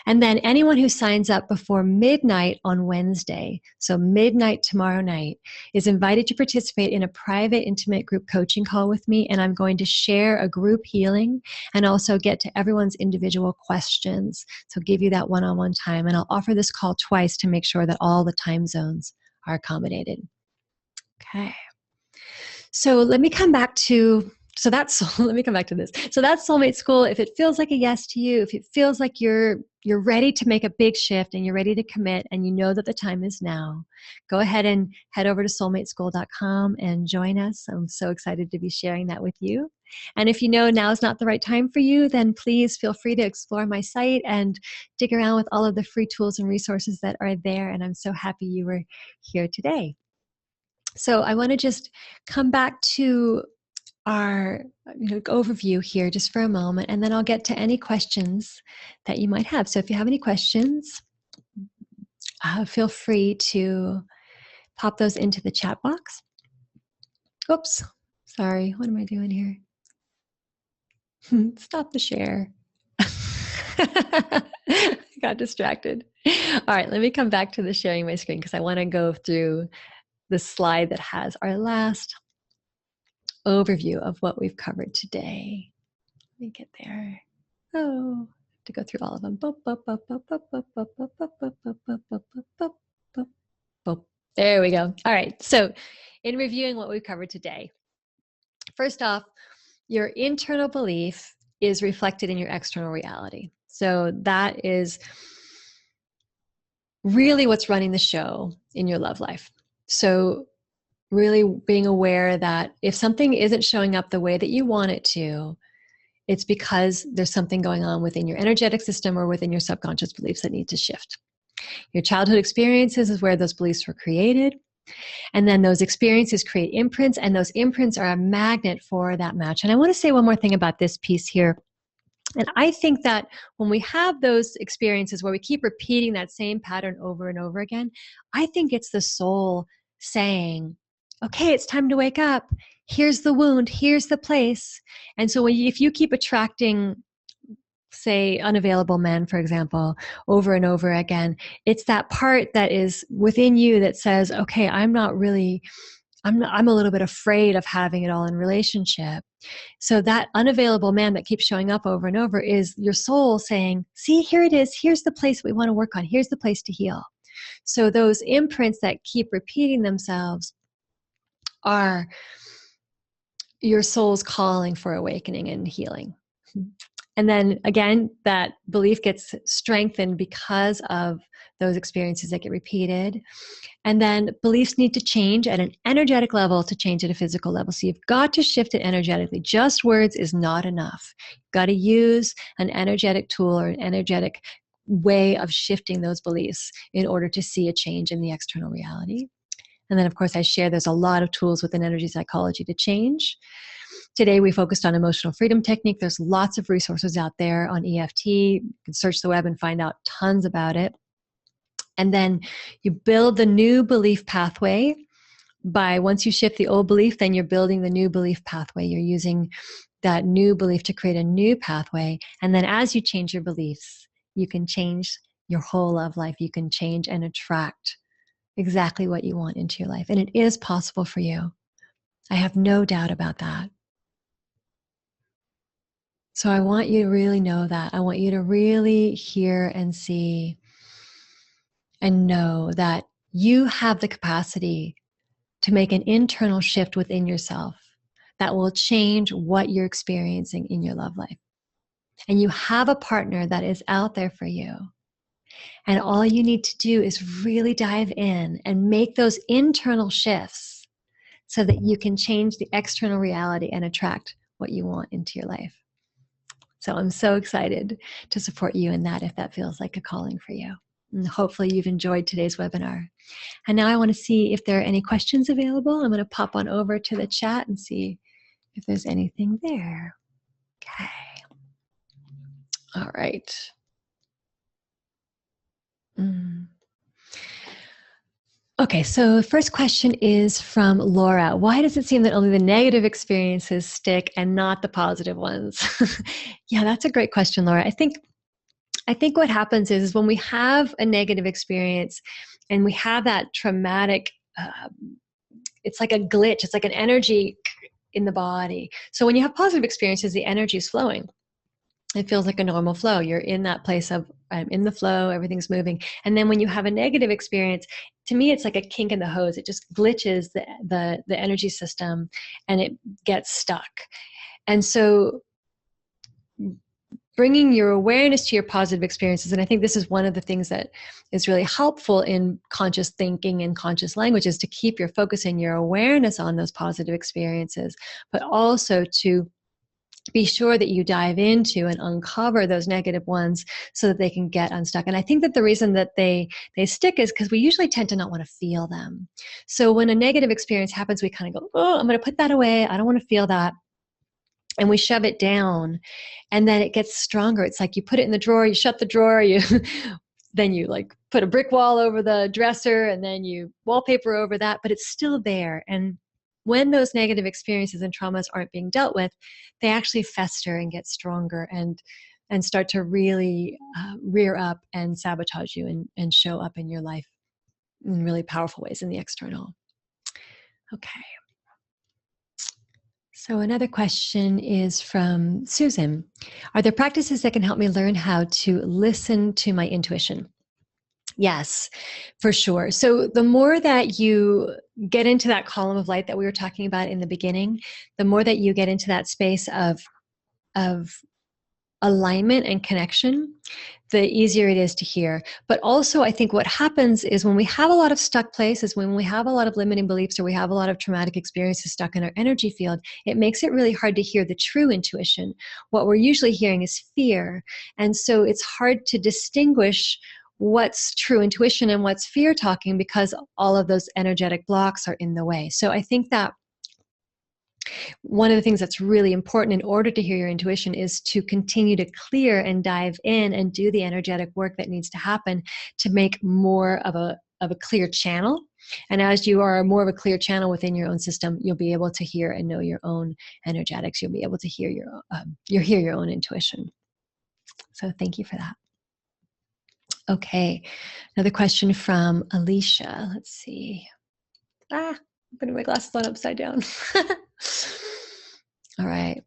And then anyone who signs up before midnight on Wednesday, so midnight tomorrow night, is invited to participate in a private, intimate group coaching call with me. And I'm going to share a group healing and also get to everyone's individual questions. So give you that one-on-one time. And I'll offer this call twice to make sure that all the time zones are accommodated. Okay. So let me come back to let me come back to this. So that's Soulmate School. If it feels like a yes to you, if it feels like you're ready to make a big shift and you're ready to commit and you know that the time is now, go ahead and head over to soulmateschool.com and join us. I'm so excited to be sharing that with you. And if you know now is not the right time for you, then please feel free to explore my site and dig around with all of the free tools and resources that are there. And I'm so happy you were here today. So I want to just come back to our overview here just for a moment, and then I'll get to any questions that you might have. So if you have any questions, feel free to pop those into the chat box. Oops, sorry, what am I doing here? Stop the share. I got distracted. All right, let me come back to the sharing my screen because I want to go through the slide that has our last overview of what we've covered today. Let me get there. Oh, to go through all of them. There we go. All right, so in reviewing what we've covered today, first off, your internal belief is reflected in your external reality. So that is really what's running the show in your love life. So really being aware that if something isn't showing up the way that you want it to, it's because there's something going on within your energetic system or within your subconscious beliefs that need to shift. Your childhood experiences is where those beliefs were created. And then those experiences create imprints, and those imprints are a magnet for that match. And I want to say one more thing about this piece here. And I think that when we have those experiences where we keep repeating that same pattern over and over again, I think it's the soul saying, okay, it's time to wake up. Here's the wound. Here's the place. And so if you keep attracting, say, unavailable men, for example, over and over again, it's that part that is within you that says, okay, I'm a little bit afraid of having it all in relationship. So that unavailable man that keeps showing up over and over is your soul saying, see, here it is. Here's the place we want to work on. Here's the place to heal. So those imprints that keep repeating themselves are your soul's calling for awakening and healing. And then again, that belief gets strengthened because of those experiences that get repeated. And then beliefs need to change at an energetic level to change at a physical level. So you've got to shift it energetically. Just words is not enough. You've got to use an energetic tool or an energetic way of shifting those beliefs in order to see a change in the external reality. And then, of course, I share there's a lot of tools within energy psychology to change. Today, we focused on emotional freedom technique. There's lots of resources out there on EFT. You can search the web and find out tons about it. And then you build the new belief pathway once you shift the old belief, then you're building the new belief pathway. You're using that new belief to create a new pathway. And then as you change your beliefs, you can change your whole love life. You can change and attract exactly what you want into your life. And it is possible for you. I have no doubt about that. So I want you to really know that. I want you to really hear and see and know that you have the capacity to make an internal shift within yourself that will change what you're experiencing in your love life. And you have a partner that is out there for you. And all you need to do is really dive in and make those internal shifts so that you can change the external reality and attract what you want into your life. So I'm so excited to support you in that if that feels like a calling for you. And hopefully you've enjoyed today's webinar. And now I want to see if there are any questions available. I'm going to pop on over to the chat and see if there's anything there. Okay. All right. Okay, so the first question is from Laura. Why does it seem that only the negative experiences stick and not the positive ones? Yeah, that's a great question, Laura. I think what happens is when we have a negative experience and we have that traumatic, it's like a glitch, it's like an energy in the body. So when you have positive experiences, the energy is flowing. It feels like a normal flow. You're in that place of, I'm in the flow, everything's moving. And then when you have a negative experience, to me, it's like a kink in the hose. It just glitches the energy system and it gets stuck. And so bringing your awareness to your positive experiences, and I think this is one of the things that is really helpful in conscious thinking and conscious language, is to keep your focus and your awareness on those positive experiences, but also to be sure that you dive into and uncover those negative ones so that they can get unstuck. And I think that the reason that they stick is because we usually tend to not want to feel them. So when a negative experience happens, we kind of go, oh, I'm going to put that away. I don't want to feel that. And we shove it down, and then it gets stronger. It's like you put it in the drawer, you shut the drawer, you then you like put a brick wall over the dresser, and then you wallpaper over that, but it's still there. And when those negative experiences and traumas aren't being dealt with, they actually fester and get stronger and start to really rear up and sabotage you and show up in your life in really powerful ways in the external. Okay. So another question is from Susan. Are there practices that can help me learn how to listen to my intuition? Yes, for sure. So the more that you get into that column of light that we were talking about in the beginning, the more that you get into that space of alignment and connection, the easier it is to hear. But also, I think what happens is when we have a lot of stuck places, when we have a lot of limiting beliefs, or we have a lot of traumatic experiences stuck in our energy field, it makes it really hard to hear the true intuition. What we're usually hearing is fear. And so it's hard to distinguish what's true intuition and what's fear talking, because all of those energetic blocks are in the way. So I think that one of the things that's really important in order to hear your intuition is to continue to clear and dive in and do the energetic work that needs to happen to make more of a clear channel. And as you are more of a clear channel within your own system, you'll be able to hear and know your own energetics. You'll be able to hear your own intuition. So thank you for that. Okay, another question from Alicia. Let's see. I'm putting my glasses on upside down. All right.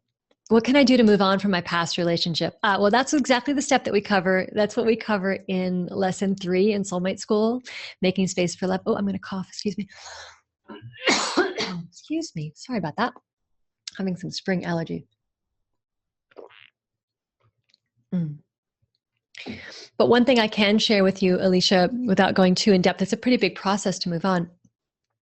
What can I do to move on from my past relationship? Well, that's exactly the step that we cover. That's what we cover in lesson 3 in Soulmate School, making space for love. Oh, I'm going to cough. Excuse me. Excuse me. Sorry about that. Having some spring allergy. But one thing I can share with you, Alicia, without going too in depth, it's a pretty big process to move on,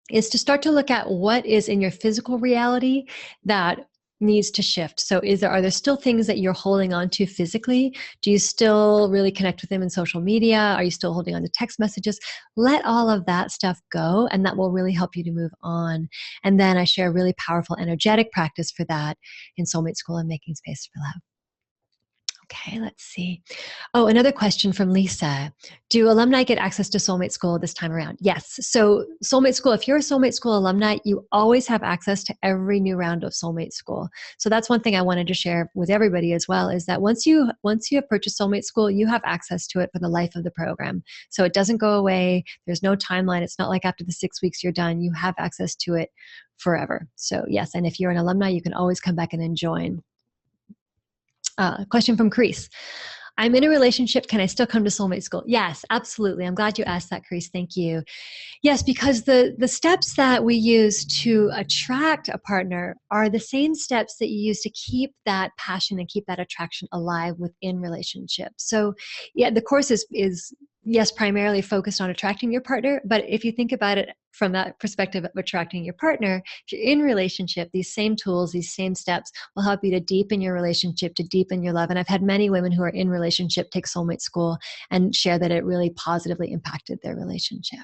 is to start to look at what is in your physical reality that needs to shift. So are there still things that you're holding on to physically? Do you still really connect with them in social media? Are you still holding on to text messages? Let all of that stuff go, and that will really help you to move on. And then I share a really powerful energetic practice for that in Soulmate School and Making Space for Love. Okay, let's see. Oh, another question from Lisa. Do alumni get access to Soulmate School this time around? Yes. So Soulmate School, if you're a Soulmate School alumni, you always have access to every new round of Soulmate School. So that's one thing I wanted to share with everybody as well, is that once you have purchased Soulmate School, you have access to it for the life of the program. So it doesn't go away. There's no timeline. It's not like after the 6 weeks you're done. You have access to it forever. So yes, and if you're an alumni, you can always come back and then join. Question from Chris. I'm in a relationship. Can I still come to Soulmate School? Yes, absolutely. I'm glad you asked that, Chris. Thank you. Yes, because the steps that we use to attract a partner are the same steps that you use to keep that passion and keep that attraction alive within relationships. So yeah, the course is yes, primarily focused on attracting your partner. But if you think about it from that perspective of attracting your partner, if you're in relationship, these same tools, these same steps will help you to deepen your relationship, to deepen your love. And I've had many women who are in relationship take Soulmate School and share that it really positively impacted their relationship.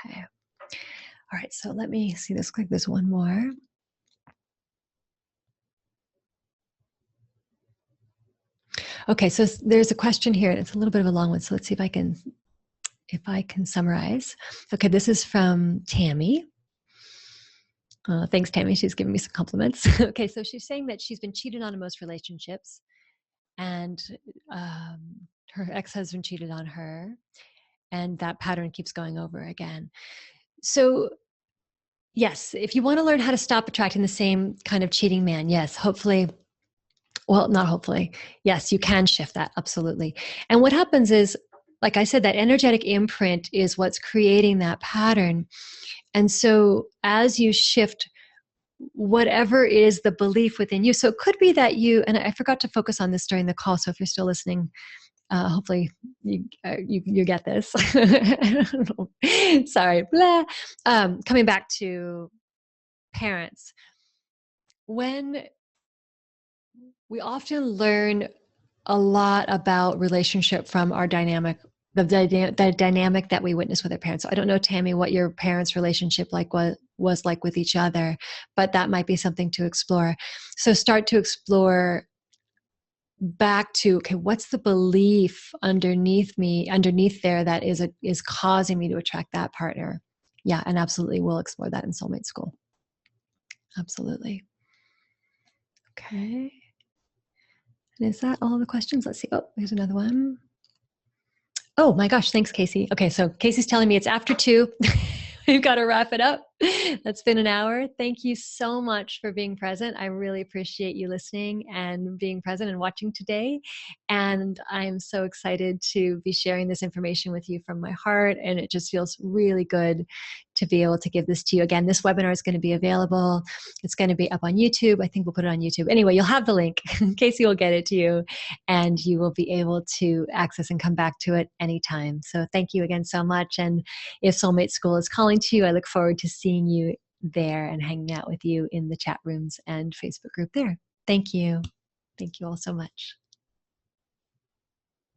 Okay. All right. So let me see this. Click this one more. Okay. So there's a question here, and it's a little bit of a long one. So let's see if I can summarize. Okay. This is from Tammy. Thanks, Tammy. She's giving me some compliments. Okay. So she's saying that she's been cheated on in most relationships, and her ex-husband cheated on her, and that pattern keeps going over again. So yes, if you want to learn how to stop attracting the same kind of cheating man, yes, hopefully, well, not hopefully, yes, you can shift that, absolutely. And what happens is, like I said, that energetic imprint is what's creating that pattern. And so as you shift whatever is the belief within you, so it could be that and I forgot to focus on this during the call, so if you're still listening, hopefully you get this. Sorry, blah. Coming back to parents, when We often learn a lot about relationship from our dynamic, the dynamic that we witness with our parents. So I don't know, Tammy, what your parents' relationship like was like with each other, but that might be something to explore. So start to explore back to, okay, what's the belief underneath there that is causing me to attract that partner? Yeah, and absolutely we'll explore that in soulmate school. Absolutely. Okay. And is that all the questions? Let's see. Oh, here's another one. Oh my gosh, thanks, Casey. Okay, so Casey's telling me it's after 2. We've got to wrap it up. That's been an hour. Thank you so much for being present. I really appreciate you listening and being present and watching today. And I'm so excited to be sharing this information with you from my heart. And it just feels really good to be able to give this to you. Again, this webinar is going to be available. It's going to be up on YouTube. I think we'll put it on YouTube. Anyway, you'll have the link. Casey will get it to you and you will be able to access and come back to it anytime. So thank you again so much. And if Soulmate School is calling to you, I look forward to seeing you there and hanging out with you in the chat rooms and Facebook group there. Thank you. Thank you all so much.